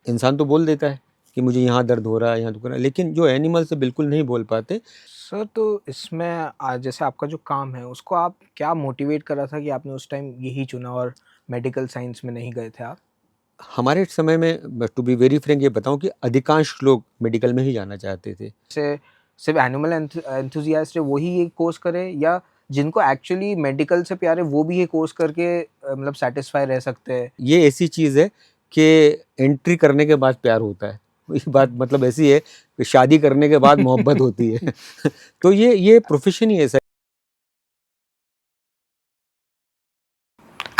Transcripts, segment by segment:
इंसान तो बोल देता है कि मुझे यहाँ दर्द हो रहा है, यहाँ दुख रहा है, लेकिन जो एनिमल्स है बिल्कुल नहीं बोल पाते। सर तो इसमें आज जैसे आपका जो काम है उसको आप क्या मोटिवेट कर रहा था कि आपने उस टाइम यही चुना और मेडिकल साइंस में नहीं गए थे आप? हमारे समय में टू बी वेरी फ्रैंक ये बताऊँ कि अधिकांश लोग मेडिकल में ही जाना चाहते थे। जैसे सिर्फ एनिमल एंथुसियास्ट है वही ये कोर्स करे या जिनको एक्चुअली मेडिकल से प्यार है वो भी ये कोर्स करके मतलब सेटिस्फाई रह सकते हैं? ये ऐसी चीज़ है कि एंट्री करने के बाद प्यार होता है। ये बात मतलब ऐसी है कि शादी करने के बाद मोहब्बत होती है। तो ये प्रोफ़ेशन ही ऐसा है।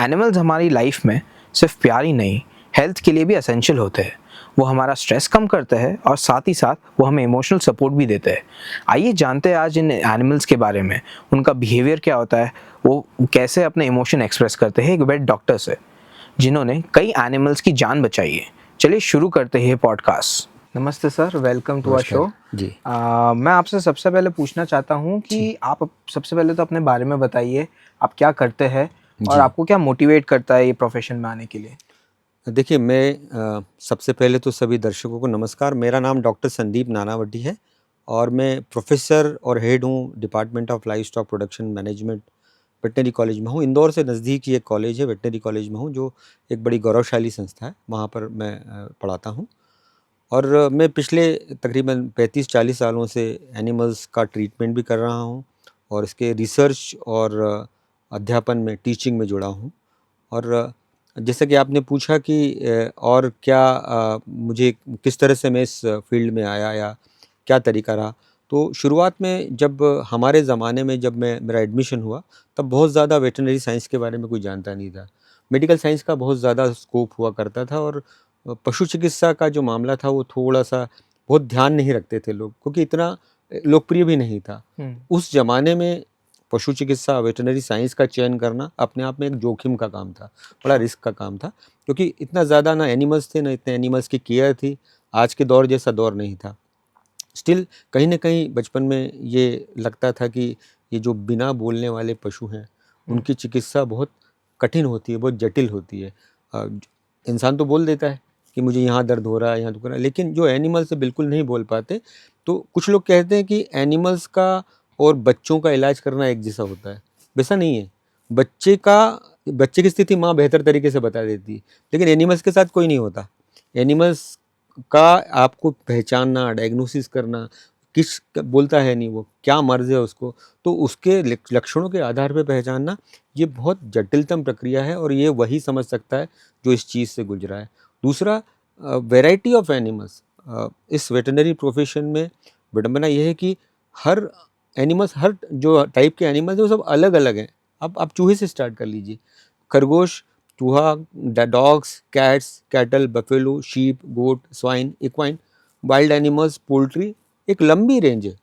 एनिमल्स हमारी लाइफ में सिर्फ प्यार ही नहीं, हेल्थ के लिए भी एसेंशियल होते हैं। वो हमारा स्ट्रेस कम करते हैं और साथ ही साथ वो हमें इमोशनल सपोर्ट भी देते हैं। आइए जानते हैं आज इन एनिमल्स के बारे में, उनका बिहेवियर क्या होता है, वो कैसे अपने इमोशन एक्सप्रेस करते हैं एक वेट डॉक्टर से, जिन्होंने कई एनिमल्स की जान बचाई है। चलिए शुरू करते हैं पॉडकास्ट। नमस्ते सर, वेलकम टू आवर नमस्कार। शो। जी। मैं आपसे सबसे पहले पूछना चाहता हूँ जी। कि आप सबसे पहले तो अपने बारे में बताइए, आप क्या करते हैं और जी। आपको क्या मोटिवेट करता है ये प्रोफेशन में आने के लिए? देखिए मैं सबसे पहले तो सभी दर्शकों को नमस्कार। मेरा नाम डॉक्टर संदीप नानावटी है और मैं प्रोफ़ेसर और हेड हूँ department of livestock production management veterinary college में हूँ। इंदौर से नज़दीक ही एक कॉलेज है, वेटनरी कॉलेज में हूँ, जो एक बड़ी गौरवशाली संस्था है। वहाँ पर मैं पढ़ाता हूँ और मैं पिछले तकरीबन 35-40 सालों से एनिमल्स का ट्रीटमेंट भी कर रहा हूँ और इसके रिसर्च और अध्यापन में, टीचिंग में जुड़ा हूँ। और जैसा कि आपने पूछा कि और क्या मुझे किस तरह से मैं इस फील्ड में आया या क्या तरीका रहा। तो शुरुआत में जब हमारे ज़माने में जब मेरा एडमिशन हुआ, तब बहुत ज़्यादा वेटरनरी साइंस के बारे में कोई जानता नहीं था। मेडिकल साइंस का बहुत ज़्यादा स्कोप हुआ करता था और पशु चिकित्सा का जो मामला था वो थोड़ा-सा बहुत ध्यान नहीं रखते थे लोग, क्योंकि इतना लोकप्रिय भी नहीं था। हुँ। उस ज़माने में पशु चिकित्सा, वेटरनरी साइंस का चयन करना अपने आप में एक जोखिम का काम था, बड़ा अच्छा। रिस्क का काम था, क्योंकि इतना ज़्यादा ना एनिमल्स थे, ना इतने एनिमल्स की केयर थी। आज के दौर जैसा दौर नहीं था। स्टिल कहीं न कहीं बचपन में ये लगता था कि ये जो बिना बोलने वाले पशु हैं, हुँ। उनकी चिकित्सा बहुत कठिन होती है, बहुत जटिल होती है। इंसान तो बोल देता है कि मुझे यहाँ दर्द हो रहा है, यहाँ दुख रहा है, लेकिन जो एनिमल्स है बिल्कुल नहीं बोल पाते। तो कुछ लोग कहते हैं कि एनिमल्स का और बच्चों का इलाज करना एक जैसा होता है। वैसा नहीं है। बच्चे की स्थिति माँ बेहतर तरीके से बता देती है, लेकिन एनिमल्स के साथ कोई नहीं होता। एनिमल्स का आपको पहचानना, डायग्नोसिस करना, किस बोलता है नहीं वो, क्या मर्ज़ है उसको, तो उसके लक्षणों के आधार पे पहचानना, ये बहुत जटिलतम प्रक्रिया है और ये वही समझ सकता है जो इस चीज़ से गुज़रा है। दूसरा वैरायटी ऑफ एनिमल्स, इस वेटरनरी प्रोफ़ेशन में विडंबना ये है कि हर एनिमल्स, हर जो टाइप के एनिमल्स हैं वो सब अलग-अलग हैं। आप चूहे से स्टार्ट कर लीजिए, खरगोश, चूहा, dogs, cats, cattle, buffalo, sheep, goat, swine, equine, wild animals, poultry, एक लंबी रेंज है।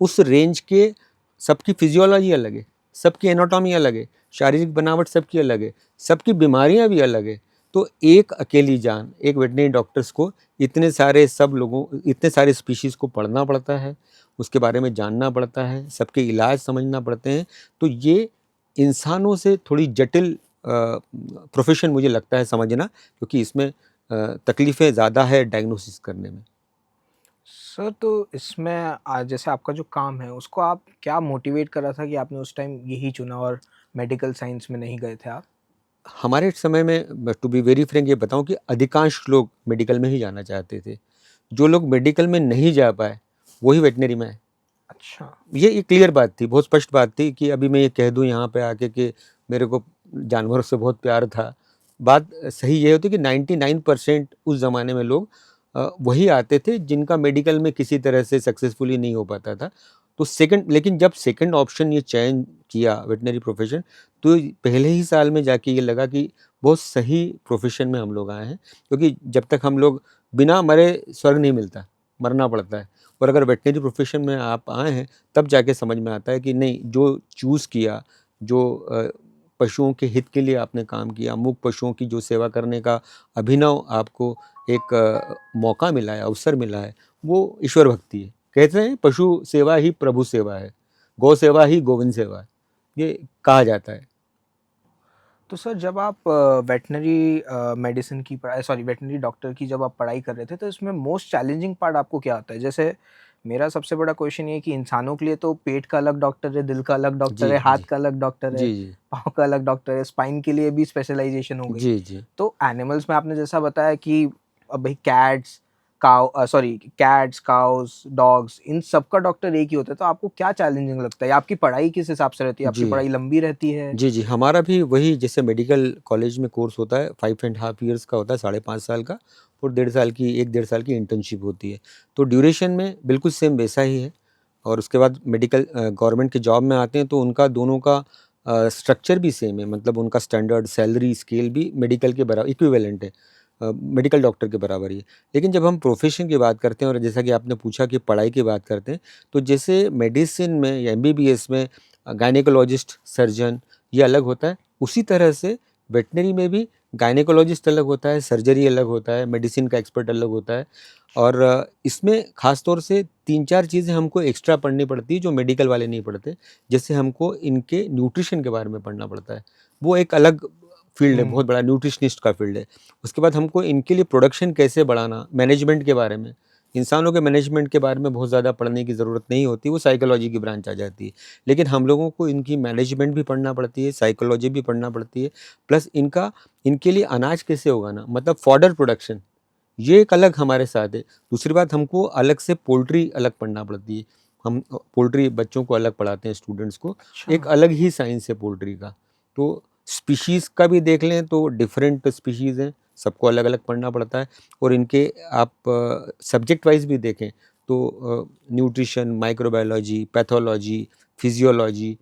उस रेंज के सबकी फिजियोलॉजी अलग है, सबकी एनाटॉमी अलग है, शारीरिक बनावट सबकी अलग है, सबकी बीमारियां भी अलग है। तो एक अकेली जान, एक वेटरनरी डॉक्टर्स को इतने सारे स्पीशीज़ को पढ़ना पड़ता है, उसके बारे में जानना पड़ता है, सबके इलाज समझना पड़ते हैं। तो ये इंसानों से थोड़ी जटिल प्रोफ़ेशन मुझे लगता है समझना, क्योंकि इसमें तकलीफ़ें ज़्यादा है डायग्नोसिस करने में। सर तो इसमें आज जैसे आपका जो काम है उसको आप क्या मोटिवेट कर रहा था कि आपने उस टाइम यही चुना और मेडिकल साइंस में नहीं गए थे आप? हमारे समय में टू बी वेरी फ्रैंक ये बताऊँ कि अधिकांश लोग मेडिकल में ही जाना चाहते थे। जो लोग मेडिकल में नहीं जा पाए, वही वेटरनरी में आए। अच्छा। ये क्लियर बात थी, बहुत स्पष्ट बात थी कि अभी मैं ये कह दूँ यहाँ पे आके कि मेरे को जानवरों से बहुत प्यार था। बात सही ये होती कि 99% उस ज़माने में लोग वही आते थे जिनका मेडिकल में किसी तरह से सक्सेसफुली नहीं हो पाता था। तो लेकिन जब सेकंड ऑप्शन ये चयन किया वेटरनरी प्रोफ़ेशन, तो पहले ही साल में जाके ये लगा कि बहुत सही प्रोफ़ेशन में हम लोग आए हैं। क्योंकि जब तक हम लोग बिना मरे स्वर्ग नहीं मिलता, मरना पड़ता है। और अगर वेटरनरी प्रोफ़ेशन में आप आए हैं, तब जाके समझ में आता है कि नहीं, जो चूज़ किया, जो पशुओं के हित के लिए आपने काम किया, मूक पशुओं की जो सेवा करने का अभिनव आपको एक मौका मिला है, अवसर मिला है, वो ईश्वर भक्ति है। कहते हैं पशु सेवा ही प्रभु सेवा है, गौ सेवा ही गोविंद सेवा है, ये कहा जाता है। तो सर जब आप वेटनरी मेडिसिन की पढ़ाई सॉरी वेटनरी डॉक्टर की जब आप पढ़ाई कर रहे थे तो इसमें मोस्ट चैलेंजिंग पार्ट आपको क्या होता है? जैसे मेरा सबसे बड़ा क्वेश्चन ये है कि इंसानों के लिए तो पेट का अलग डॉक्टर है, दिल का अलग जी, डॉक्टर है, हाथ जी। का अलग डॉक्टर है, जी, जी। पाँव का अलग डॉक्टर है, स्पाइन के लिए भी स्पेशलाइजेशन हो गई। जी, जी। तो एनिमल्स में आपने जैसा बताया कि भाई कैट्स, काउस, डॉग्स इन सब का डॉक्टर एक ही होता है। तो आपको क्या चैलेंजिंग लगता है? आपकी पढ़ाई किस हिसाब से रहती है? आपकी जी। पढ़ाई लंबी रहती है? जी, जी। हमारा भी वही जैसे मेडिकल कॉलेज में कोर्स होता है 5 एंड हाफ ईयर्स का होता है, 5.5 साल का और 1 डेढ़ साल की इंटर्नशिप होती है। तो ड्यूरेशन में बिल्कुल सेम वैसा ही है और उसके बाद मेडिकल गवर्नमेंट के जॉब में आते हैं तो उनका दोनों का स्ट्रक्चर भी सेम है। मतलब उनका स्टैंडर्ड सैलरी स्केल भी मेडिकल के इक्विवेलेंट है। मेडिकल डॉक्टर के बराबर ही है। लेकिन जब हम प्रोफ़ेशन की बात करते हैं और जैसा कि आपने पूछा कि पढ़ाई की बात करते हैं, तो जैसे मेडिसिन में या एमबीबीएस में गायनेकोलॉजिस्ट, सर्जन ये अलग होता है, उसी तरह से वेटनरी में भी गायनेकोलॉजिस्ट अलग होता है, सर्जरी अलग होता है, मेडिसिन का एक्सपर्ट अलग होता है और इसमें ख़ास तौर से 3-4 चीज़ें हमको एक्स्ट्रा पढ़नी पड़ती है जो मेडिकल वाले नहीं पढ़ते। जैसे हमको इनके न्यूट्रिशन के बारे में पढ़ना पड़ता है, वो एक अलग फ़ील्ड है, बहुत हुँ। बड़ा न्यूट्रिशनिस्ट का फ़ील्ड है। उसके बाद हमको इनके लिए प्रोडक्शन कैसे बढ़ाना, मैनेजमेंट के बारे में, इंसानों के मैनेजमेंट के बारे में बहुत ज़्यादा पढ़ने की ज़रूरत नहीं होती, वो साइकोलॉजी की ब्रांच आ जाती है। लेकिन हम लोगों को इनकी मैनेजमेंट भी पढ़ना पड़ती है, साइकोलॉजी भी पढ़ना पड़ती है, प्लस इनके लिए अनाज कैसे उगाना मतलब फॉडर प्रोडक्शन, ये एक अलग हमारे साथ है। दूसरी बात हमको अलग से पोल्ट्री अलग पढ़ना पड़ती है। हम पोल्ट्री बच्चों को अलग पढ़ाते हैं स्टूडेंट्स को, अच्छा। एक अलग ही साइंस है पोल्ट्री का। तो स्पीशीज़ का भी देख लें तो डिफरेंट स्पीशीज़ हैं, सबको अलग-अलग पढ़ना पड़ता है और इनके आप सब्जेक्ट वाइज़ भी देखें तो nutrition, microbiology, pathology, physiology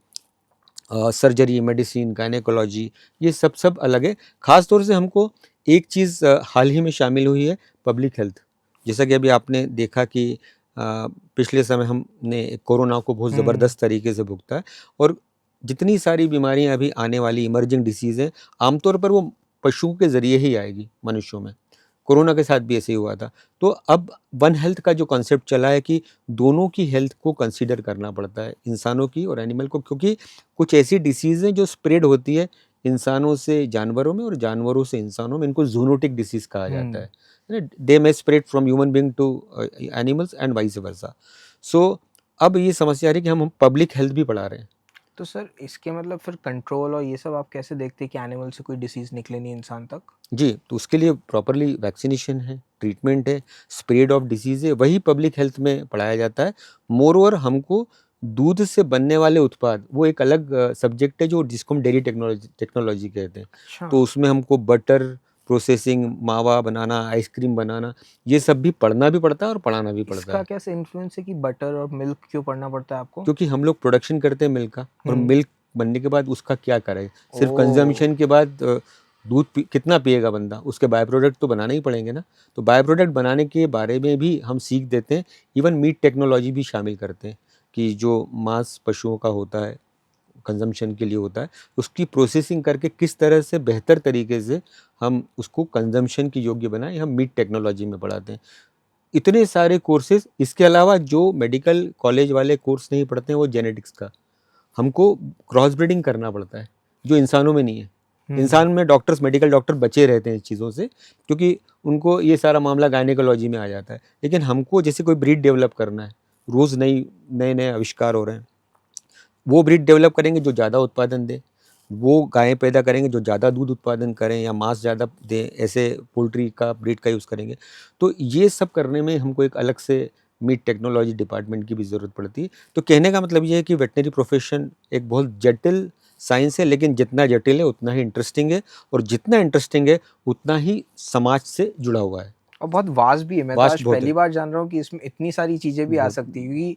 surgery, medicine, gynaecology ये सब अलग है। ख़ास तौर से हमको एक चीज़ हाल ही में शामिल हुई है पब्लिक हेल्थ। जैसा कि अभी आपने देखा कि पिछले समय हमने कोरोना को बहुत हुँ। ज़बरदस्त तरीके से भुगता है और जितनी सारी बीमारियाँ अभी आने वाली इमर्जिंग डिसीज़ हैं, आमतौर पर वो पशुओं के ज़रिए ही आएगी मनुष्यों में। कोरोना के साथ भी ऐसे ही हुआ था। तो अब वन हेल्थ का जो कॉन्सेप्ट चला है कि दोनों की हेल्थ को कंसीडर करना पड़ता है, इंसानों की और एनिमल को क्योंकि कुछ ऐसी डिसीज़ हैं जो स्प्रेड होती है इंसानों से जानवरों में और जानवरों से इंसानों में, इनको ज़ूनोटिक डिसीज़ कहा जाता हुँ। है ना? They may spread from human being to animals and vice versa. So अब ये समस्या आ रही है कि हम पब्लिक हेल्थ भी पढ़ा रहे हैं। तो सर इसके मतलब फिर कंट्रोल और ये सब आप कैसे देखते हैं कि एनिमल से कोई डिसीज़ निकले नहीं इंसान तक? जी, तो उसके लिए प्रॉपरली वैक्सीनेशन है, ट्रीटमेंट है, स्प्रेड ऑफ डिसीज़ है, वही पब्लिक हेल्थ में पढ़ाया जाता है। मोरओवर हमको दूध से बनने वाले उत्पाद, वो एक अलग सब्जेक्ट है जो जिसको हम डेयरी टेक्नोलॉजी टेक्नोलॉजी कहते हैं। अच्छा। तो उसमें हमको बटर, प्रोसेसिंग, मावा बनाना, आइसक्रीम बनाना, ये सब भी पढ़ना भी पड़ता है और पढ़ाना भी पड़ता इसका है। कैसे इन्फ्लुएंस है कि बटर और मिल्क क्यों पढ़ना पड़ता है आपको? क्योंकि हम लोग प्रोडक्शन करते हैं मिल्क का और हुँ। मिल्क बनने के बाद उसका क्या करें? सिर्फ़ ओह! कंज़म्पशन के बाद दूध कितना पिएगा बंदा? उसके बाय प्रोडक्ट तो बनाने ही पड़ेंगे ना। तो बाय प्रोडक्ट बनाने के बारे में भी हम सीख देते हैं। इवन मीट टेक्नोलॉजी भी शामिल करते हैं कि जो मांस पशुओं का होता है, कंज़म्पशन के लिए होता है, उसकी प्रोसेसिंग करके किस तरह से बेहतर तरीके से हम उसको कंज़म्पशन के योग्य बनाएँ, हम मीट टेक्नोलॉजी में पढ़ाते हैं। इतने सारे कोर्सेज़, इसके अलावा जो मेडिकल कॉलेज वाले कोर्स नहीं पढ़ते हैं वो जेनेटिक्स का। हमको क्रॉस ब्रीडिंग करना पड़ता है, जो इंसानों में नहीं है। हुँ। इंसान में डॉक्टर्स, मेडिकल डॉक्टर बचे रहते हैं इस चीज़ों से क्योंकि उनको ये सारा मामला गायनेकोलॉजी में आ जाता है। लेकिन हमको जैसे कोई ब्रीड डेवलप करना है, रोज़ नए-नए आविष्कार हो रहे हैं। वो ब्रीड डेवलप करेंगे जो ज़्यादा उत्पादन दे, वो गायें पैदा करेंगे जो ज़्यादा दूध उत्पादन करें या मांस ज़्यादा दें, ऐसे पोल्ट्री का ब्रीड का यूज़ करेंगे। तो ये सब करने में हमको एक अलग से मीट टेक्नोलॉजी डिपार्टमेंट की भी ज़रूरत पड़ती है। तो कहने का मतलब ये है कि वेटनरी प्रोफ़ेशन एक बहुत जटिल साइंस है, लेकिन जितना जटिल है उतना ही इंटरेस्टिंग है और जितना इंटरेस्टिंग है उतना ही समाज से जुड़ा हुआ है। और बहुत वास्ट भी है। मैं तो वास्ट आज बहुत पहली है, बार जान रहा हूँ कि इसमें इतनी सारी चीज़ें भी आ बहुत सकती हैं क्योंकि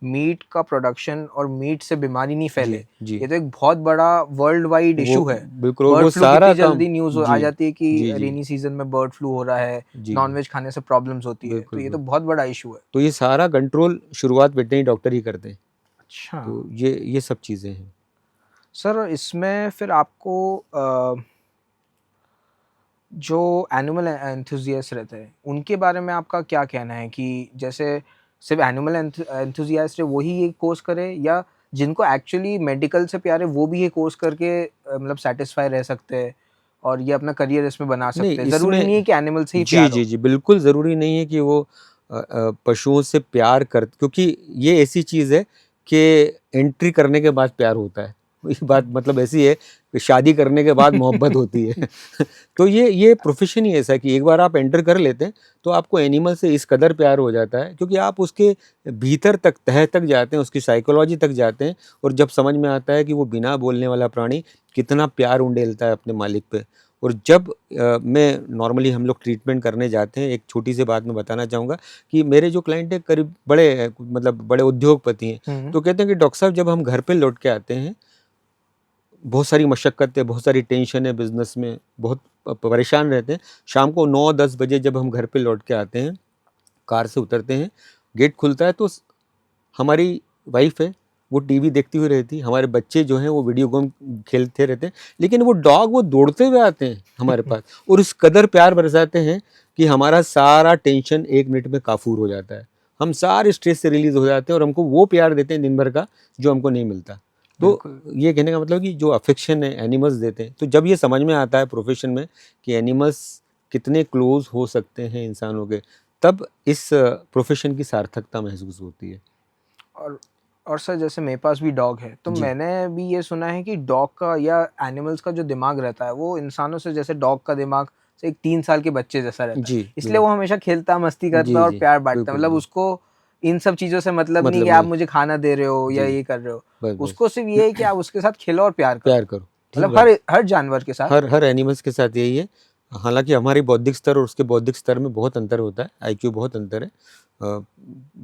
मीट का प्रोडक्शन और मीट से बीमारी नहीं फैले, जी, जी। ये तो एक बहुत बड़ा वर्ल्ड वाइड वो इश्यू है। बिल्कुल और बर्ड वो फ्लू सारा कितनी काम जल्दी न्यूज़ आ जी, जाती है कि जी, जी, रेनी सीज़न में बर्ड फ्लू हो रहा है, जी, नॉन-वेज खाने से प्रॉब्लम्स होती है, तो बिल्कुल, ये तो बिल्कुल। बहुत बड़ा इश्यू है। तो ये सारा कंट्रोल शुरुआत वेटरनरी डॉक्टर ही करते हैं। अच्छा। तो ये सब चीज़ें हैं। सर इसमें फिर आपको जो एनिमल एंथुसियास्ट रहते हैं, उनके बारे में आपका क्या कहना है कि जैसे सिर्फ़ एनिमल एंथुसियास्ट है वही ये कोर्स करे या जिनको एक्चुअली मेडिकल से प्यार है वो भी ये कोर्स करके मतलब सेटिस्फाई रह सकते हैं और ये अपना करियर इसमें बना सकते नहीं, हैं। ज़रूरी नहीं है कि एनिमल से ही जी, प्यार जी, हो। जी, बिल्कुल ज़रूरी नहीं है कि वो पशुओं से प्यार कर, क्योंकि ये ऐसी चीज़ है कि एंट्री करने के बाद प्यार होता है। ये बात मतलब ऐसी है कि शादी करने के बाद मोहब्बत होती है। तो ये प्रोफ़ेशन ही ऐसा है कि एक बार आप एंटर कर लेते हैं, तो आपको एनिमल से इस कदर प्यार हो जाता है, क्योंकि आप उसके भीतर तक, तह तक जाते हैं, उसकी साइकोलॉजी तक जाते हैं, और जब समझ में आता है कि वो बिना बोलने वाला प्राणी कितना प्यार उंडेलता है अपने मालिक पे। और जब मैं नॉर्मली हम लोग ट्रीटमेंट करने जाते हैं, एक छोटी सी बात मैं बताना चाहूँगा कि मेरे जो क्लाइंट हैं करीब बड़े मतलब बड़े उद्योगपति हैं, हुँ, तो कहते हैं कि डॉक्टर साहब जब हम घर पे लौट के आते हैं, बहुत सारी मशक्क़त है, बहुत सारी टेंशन है बिज़नेस में, बहुत परेशान रहते हैं। शाम को 9-10 बजे जब हम घर पे लौट के आते हैं, कार से उतरते हैं, गेट खुलता है तो हमारी वाइफ़ है, वो टीवी देखती हुई रहती है, हमारे बच्चे जो हैं वो वीडियो गेम खेलते रहते हैं, लेकिन वो डॉग वो दौड़ते हुए आते हैं हमारे पास, और इस कदर प्यार बरसाते हैं कि हमारा सारा टेंशन 1 मिनट में काफ़ूर हो जाता है। हम सारे स्ट्रेस से रिलीज़ हो जाते हैं और हमको वो प्यार देते हैं दिन भर का, जो हमको नहीं मिलता। तो बिल्कुल। ये कहने का मतलब कि जो अफ़ेक्शन है एनिमल्स देते हैं, तो जब ये समझ में आता है प्रोफ़ेशन में कि एनिमल्स कितने क्लोज़ हो सकते हैं इंसानों के, तब इस प्रोफ़ेशन की सार्थकता महसूस होती है। और और सर जैसे मेरे पास भी डॉग है, तो जी। मैंने भी ये सुना है कि डॉग का या एनिमल्स का जो दिमाग रहता है, वो इंसानों से जैसे डॉग का दिमाग से एक 3 साल के बच्चे जैसा रहता है। जी, इसलिए बिल्कुल। वो हमेशा खेलता, मस्ती करता जी, और जी। प्यार बाँटता है। बिल्कुल, मतलब बिल्कुल। उसको इन सब चीज़ों से मतलब नहीं कि मतलब आप नहीं। मुझे खाना दे रहे हो या जी, ये कर रहे हो। बस, बस। उसको सिर्फ़ ये है कि आप उसके साथ खेलो और प्यार करो। प्यार करो, ठीक मतलब बात। हर हर जानवर के साथ। हर हर एनिमल्स के साथ यही है। हालाँकि हमारी बौद्धिक स्तर और उसके बौद्धिक स्तर में बहुत अंतर होता है, आईक्यू बहुत अंतर है।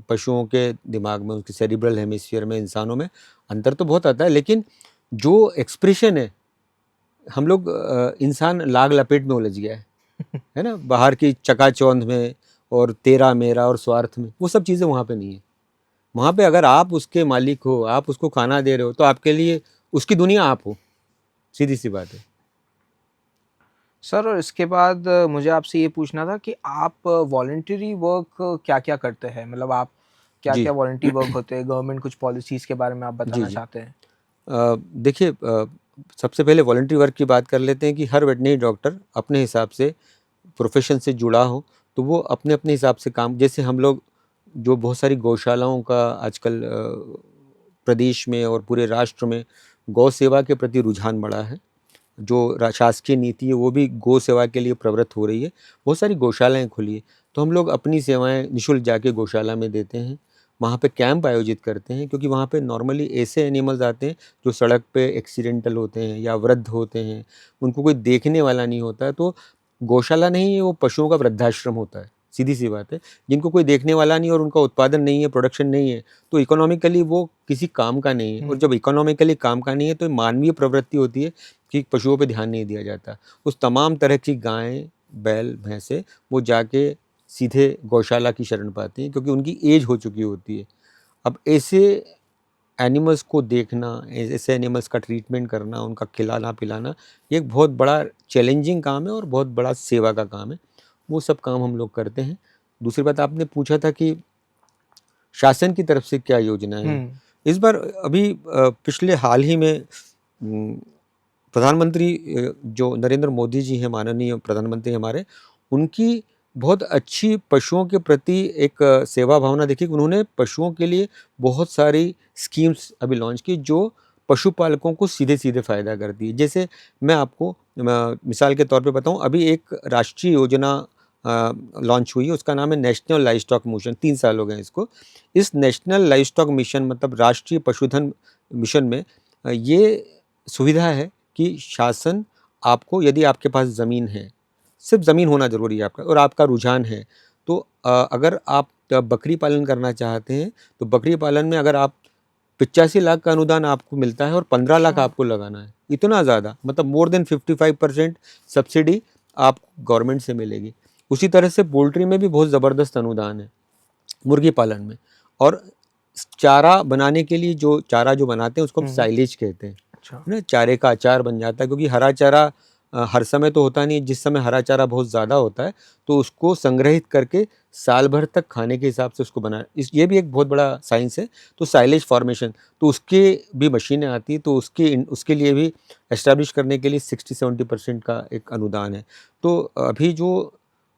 पशुओं के दिमाग में, उसके सेरिब्रल हेमिस्फीयर में, इंसानों में अंतर तो बहुत आता है, लेकिन जो एक्सप्रेशन है, हम लोग इंसान लाग लपेट में उलझ गया है ना? बाहर की चकाचौंध में और तेरा मेरा और स्वार्थ में, वो सब चीज़ें वहाँ पे नहीं है। वहाँ पे अगर आप उसके मालिक हो, आप उसको खाना दे रहे हो, तो आपके लिए उसकी दुनिया आप हो, सीधी-सी बात है। सर और इसके बाद मुझे आपसे ये पूछना था कि आप वॉलंटरी वर्क क्या-क्या करते हैं? मतलब आप जी। क्या-क्या वॉलंटरी वर्क होते हैं? गवर्नमेंट कुछ पॉलिसीज़ के बारे में आप जी, बताना जी। चाहते हैं? देखिए, सबसे पहले वॉलंटरी वर्क की बात कर लेते हैं कि हर वेटरनरी डॉक्टर अपने हिसाब से प्रोफ़ेशन से जुड़ा हो, तो वो अपने-अपने हिसाब से काम, जैसे हम लोग जो बहुत सारी गौशालाओं का आजकल प्रदेश में और पूरे राष्ट्र में गौ सेवा के प्रति रुझान बढ़ा है। जो शासकीय नीति है वो भी गौ सेवा के लिए प्रवृत्त हो रही है। बहुत सारी गौशालाएँ खुली हैं, तो हम लोग अपनी सेवाएँ निःशुल्क जाके गौशाला में देते हैं। वहाँ पे कैंप आयोजित करते हैं, क्योंकि वहाँ पे नॉर्मली ऐसे एनिमल्स आते हैं जो सड़क पे एक्सीडेंटल होते हैं या वृद्ध होते हैं, उनको कोई देखने वाला नहीं होता है, तो गौशाला नहीं है, वो पशुओं का वृद्धाश्रम होता है, सीधी-सी बात है। जिनको कोई देखने वाला नहीं और उनका उत्पादन नहीं है, प्रोडक्शन नहीं है, तो इकोनॉमिकली वो किसी काम का नहीं है, और हुँ। जब इकोनॉमिकली काम का नहीं है, तो मानवीय प्रवृत्ति होती है कि पशुओं पे ध्यान नहीं दिया जाता। उस तमाम तरह की गायें, बैल, भैंसें वो जाके सीधे गौशाला की शरण पाती हैं, क्योंकि उनकी एज हो चुकी होती है। अब ऐसे एनिमल्स को देखना, ऐसे एनिमल्स का ट्रीटमेंट करना, उनका खिलाना-पिलाना, ये एक बहुत बड़ा चैलेंजिंग काम है और बहुत बड़ा सेवा का काम है। वो सब काम हम लोग करते हैं। दूसरी बात, आपने पूछा था कि शासन की तरफ से क्या योजनाएँ हैं? हुँ। इस बार अभी पिछले हाल ही में उम, प्रधानमंत्री जो नरेंद्र मोदी जी हैं, माननीय प्रधानमंत्री हमारे, उनकी बहुत अच्छी पशुओं के प्रति एक सेवा भावना देखी कि उन्होंने पशुओं के लिए बहुत सारी स्कीम्स अभी लॉन्च की, जो पशुपालकों को सीधे-सीधे फ़ायदा करती है। जैसे मैं आपको मिसाल के तौर पे बताऊँ, अभी एक राष्ट्रीय योजना लॉन्च हुई है, उसका नाम है नेशनल लाइवस्टॉक मिशन, 3 साल हो गए हैं इसको। इस नेशनल लाइवस्टॉक मिशन मतलब राष्ट्रीय पशुधन मिशन में ये सुविधा है कि शासन आपको, यदि आपके पास ज़मीन है, सिर्फ़ ज़मीन होना ज़रूरी है आपका, और आपका रुझान है, तो अगर आप बकरी पालन करना चाहते हैं, तो बकरी पालन में अगर आप 85 लाख का अनुदान आपको मिलता है और 15 लाख अच्छा। आपको लगाना है। इतना ज़्यादा, मतलब मोर देन 55% सब्सिडी आपको गवर्नमेंट से मिलेगी। उसी तरह से पोल्ट्री में भी बहुत ज़बरदस्त अनुदान है, मुर्गी पालन में। और चारा बनाने के लिए, जो चारा जो बनाते हैं उसको हम हुँ, हुँ। साइलेज कहते हैं, अच्छा। है ना? चारे का अचार बन जाता है, क्योंकि हरा चारा हर समय तो होता नहीं है, जिस समय हरा चारा बहुत ज़्यादा होता है तो उसको संग्रहित करके साल भर तक खाने के हिसाब से उसको बना ये भी एक बहुत बड़ा साइंस है। तो साइलेज फॉर्मेशन तो उसके भी मशीनें आती हैं, तो उसके लिए भी एस्टैब्लिश करने के लिए 60-70% का एक अनुदान है। तो अभी जो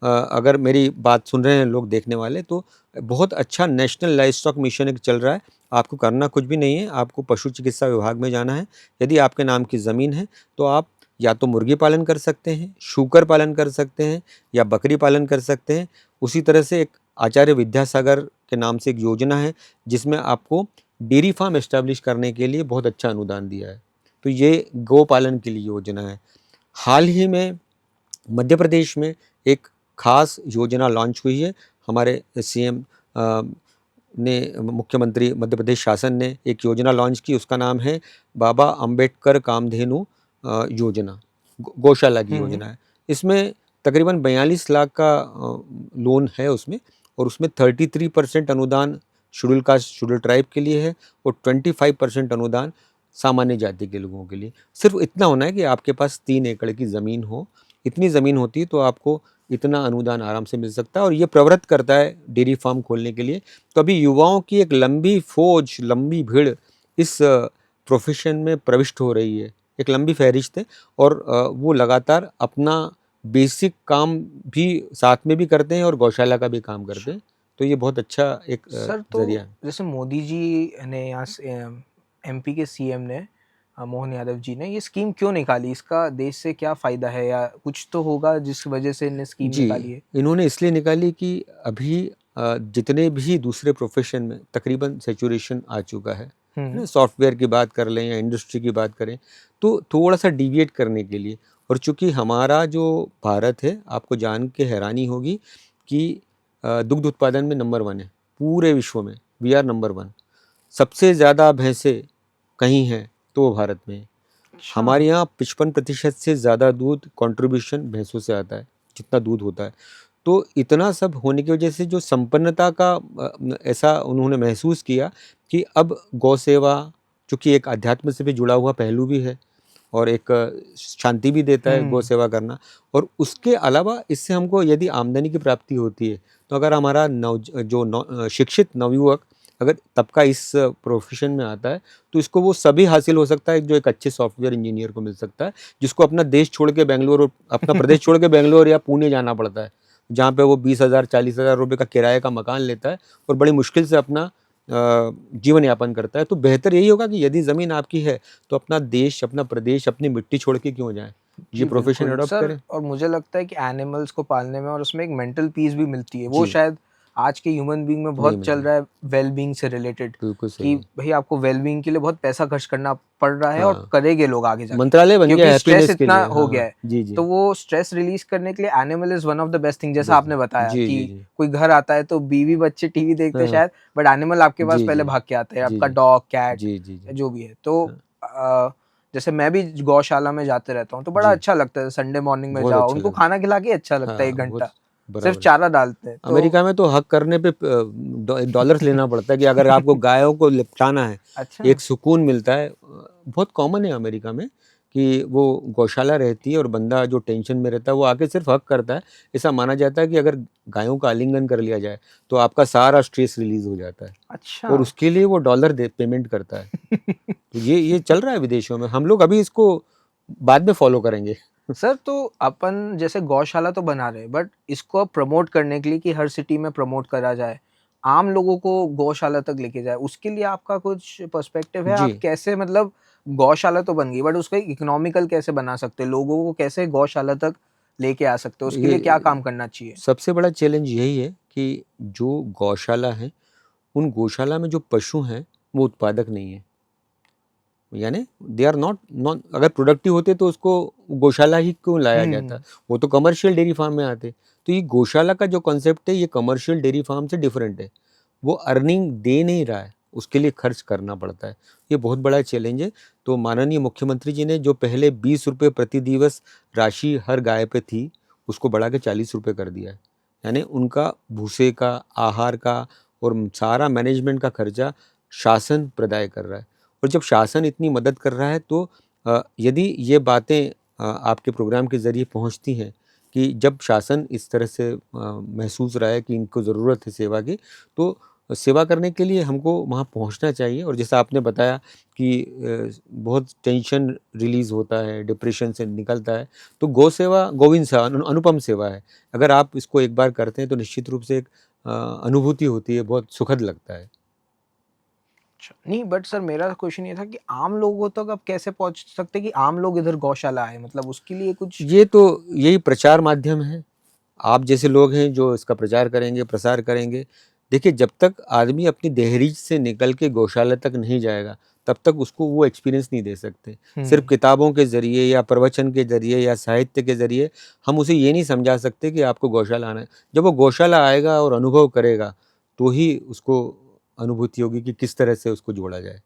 अगर मेरी बात सुन रहे हैं लोग देखने वाले, तो बहुत अच्छा नेशनल लाइव स्टॉक मिशन एक चल रहा है। आपको करना कुछ भी नहीं है, आपको पशु चिकित्सा विभाग में जाना है। यदि आपके नाम की ज़मीन है तो आप या तो मुर्गी पालन कर सकते हैं, शूकर पालन कर सकते हैं या बकरी पालन कर सकते हैं। उसी तरह से एक आचार्य विद्यासागर के नाम से एक योजना है जिसमें आपको डेयरी फार्म एस्टैब्लिश करने के लिए बहुत अच्छा अनुदान दिया है। तो ये गौ पालन के लिए योजना है। हाल ही में मध्य प्रदेश में एक खास योजना लॉन्च हुई है। हमारे सीएम ने मुख्यमंत्री मध्य प्रदेश शासन ने एक योजना लॉन्च की, उसका नाम है बाबा अंबेडकर कामधेनु योजना, गौशाला की योजना है। इसमें तकरीबन 42 लाख का लोन है उसमें, और उसमें 33% अनुदान शेड्यूल कास्ट शेड्यूल ट्राइब के लिए है और 25% अनुदान सामान्य जाति के लोगों के लिए। सिर्फ इतना होना है कि आपके पास 3 एकड़ की ज़मीन हो। इतनी ज़मीन होती है तो आपको इतना अनुदान आराम से मिल सकता है, और ये प्रवृत्त करता है डेयरी फार्म खोलने के लिए। तो अभी युवाओं की एक लंबी फौज, लंबी भीड़ इस प्रोफेशन में प्रविष्ट हो रही है। एक लंबी फहरिस्त है, और वो लगातार अपना बेसिक काम भी साथ में भी करते हैं और गौशाला का भी काम करते हैं। तो ये बहुत अच्छा एक सर तो ज़रिया है। जैसे मोदी जी ने यहाँ एमपी के सीएम ने मोहन यादव जी ने ये स्कीम क्यों निकाली? इसका देश से क्या फ़ायदा है, या कुछ तो होगा जिस वजह से इन्हें स्कीम जी, निकाली है? इन्होंने इसलिए निकाली कि अभी जितने भी दूसरे प्रोफ़ेशन में तकरीबन सैचुरेशन आ चुका है ना? सॉफ्टवेयर की बात कर लें या इंडस्ट्री की बात करें, तो थोड़ा-सा डिविएट करने के लिए, और चूँकि हमारा जो भारत है, आपको जान के हैरानी होगी कि दुग्ध उत्पादन में नंबर 1 है, पूरे विश्व में, वी आर नंबर 1। सबसे ज़्यादा भैंसें कहीं हैं, तो वो भारत में है। अच्छा। हमारे यहाँ 55% से ज़्यादा दूध कंट्रीब्यूशन भैंसों से आता है, जितना दूध होता है। तो इतना सब होने की वजह से जो संपन्नता का ऐसा उन्होंने महसूस किया कि अब गौ सेवा, चूँकि एक अध्यात्म से भी जुड़ा हुआ पहलू भी है और एक शांति भी देता है गौ सेवा करना, और उसके अलावा इससे हमको यदि आमदनी की प्राप्ति होती है, तो अगर हमारा शिक्षित नवयुवक अगर तबका इस प्रोफेशन में आता है, तो इसको वो सभी हासिल हो सकता है जो एक अच्छे सॉफ्टवेयर इंजीनियर को मिल सकता है, जिसको अपना देश छोड़ के बेंगलोर और अपना प्रदेश छोड़ के बेंगलोर या पुणे जाना पड़ता है, जहाँ पे वो 20,000 40,000 रुपये का किराए का मकान लेता है और बड़ी मुश्किल से अपना जीवन यापन करता है। तो बेहतर यही होगा कि यदि ज़मीन आपकी है तो अपना देश, अपना प्रदेश, अपनी मिट्टी छोड़ के क्यों जाएँ? ये जी, प्रोफेशन बिल्कुल अडॉप्ट सर, करें। और मुझे लगता है कि एनिमल्स को पालने में और उसमें एक मेंटल पीस भी मिलती है। वो जी, शायद आज के ह्यूमन बीइंग में नहीं बहुत चल मिलती। रहा है, वेल बीइंग से रिलेटेड, बिल्कुल कि सही है। भई आपको वेल बीइंग के लिए बहुत पैसा खर्च करना पड़ रहा है, और हाँ, करेंगे लोग आगे जाके, मंत्रालय बन गया क्योंकि स्ट्रेस हैप्पीनेस के इतना लिए। हो हाँ, गया हाँ। है। जी, जी। तो वो स्ट्रेस रिलीज़ करने के लिए animal is one of the best thing, जैसा बेस्ट आपने बताया जी, जी, कि जी। कोई घर आता है तो बीवी बच्चे टीवी देखते हाँ, हैं हाँ। शायद, बट एनिमल आपके पास जी, पहले जी। भाग के आता है, जी, आपका जी। डॉग, कैट जी, जी, या जी। जो भी है। तो हाँ, जैसे मैं भी गौशाला में जाते रहता हूँ, तो बड़ा जी, अच्छा लगता है, संडे मॉर्निंग में बहुत जाओ, अच्छा उनको लगता खाना खिला के अच्छा है। लगता है 1 हाँ, बहुत घंटा। सिर्फ़ बराबर है। चारा डालते हैं, तो अमेरिका में तो हग करने पे डॉलर्स लेना पड़ता है कि अगर आपको गायों को लिपटाना है, अच्छा। एक सुकून मिलता है। बहुत कॉमन है अमेरिका में कि वो गौशाला रहती है और बंदा जो टेंशन में रहता है वो आके सिर्फ हग करता है। ऐसा माना जाता है कि अगर गायों का आलिंगन कर लिया जाए तो आपका सारा स्ट्रेस रिलीज़ हो जाता है, अच्छा। और उसके लिए वो डॉलर दे पेमेंट करता है। तो ये चल रहा है विदेशों में। हम लोग अभी इसको बाद में फ़ॉलो करेंगे। सर, तो अपन जैसे गौशाला तो बना रहे हैं, बट इसको अब प्रमोट करने के लिए कि हर सिटी में प्रमोट करा जाए, आम लोगों को गौशाला तक लेके जाए, उसके लिए आपका कुछ पर्सपेक्टिव है? जी। आप कैसे, मतलब गौशाला तो बन गई, बट उसको इकोनॉमिकल कैसे बना सकते हैं? लोगों को कैसे गौशाला तक लेके आ सकते हैं? उसके लिए क्या ये काम करना चाहिए? सबसे बड़ा चैलेंज यही है कि जो गौशाला है, उन गौशाला में जो पशु हैं, वो उत्पादक नहीं है। यानी दे आर नॉट नॉन अगर प्रोडक्टिव होते तो उसको गौशाला ही क्यों लाया जाता? हुँ। वो तो कमर्शियल डेयरी फार्म में आते। तो ये गौशाला का जो कॉन्सेप्ट है, ये कमर्शियल डेयरी फार्म से डिफरेंट है। वो अर्निंग दे नहीं रहा है, उसके लिए खर्च करना पड़ता है। ये बहुत बड़ा चैलेंज है। तो माननीय मुख्यमंत्री जी ने जो पहले ₹20 प्रति दिवस राशि हर गाय पे थी, उसको बढ़ा के ₹40 कर दिया है। यानी उनका भूसे का, आहार का और सारा मैनेजमेंट का खर्चा शासन प्रदाय कर रहा है। और जब शासन इतनी मदद कर रहा है तो यदि ये बातें आपके प्रोग्राम के ज़रिए पहुंचती हैं कि जब शासन इस तरह से महसूस रहा है कि इनको ज़रूरत है सेवा की, तो सेवा करने के लिए हमको वहाँ पहुँचना चाहिए। और जैसा आपने बताया कि बहुत टेंशन रिलीज़ होता है, डिप्रेशन से निकलता है, तो गौ सेवा गोविंद सेवा अनुपम सेवा है। अगर आप इसको एक बार करते हैं तो निश्चित रूप से एक अनुभूति होती है, बहुत सुखद लगता है। अच्छा, नहीं बट सर मेरा क्वेश्चन ये था कि आम लोगों तक अब कैसे पहुँच सकते हैं कि आम लोग इधर गौशाला आए? मतलब उसके लिए कुछ ये तो यही प्रचार माध्यम है। आप जैसे लोग हैं जो इसका प्रचार करेंगे, प्रसार करेंगे। देखिए, जब तक आदमी अपनी दहलीज से निकल के गौशाला तक नहीं जाएगा, तब तक उसको वो एक्सपीरियंस नहीं दे सकते। सिर्फ किताबों के ज़रिए या प्रवचन के ज़रिए या साहित्य के ज़रिए हम उसे ये नहीं समझा सकते कि आपको गौशाला आना है। जब वो गौशाला आएगा और अनुभव करेगा, तो ही उसको अनुभूति होगी कि किस तरह से उसको जोड़ा जाए।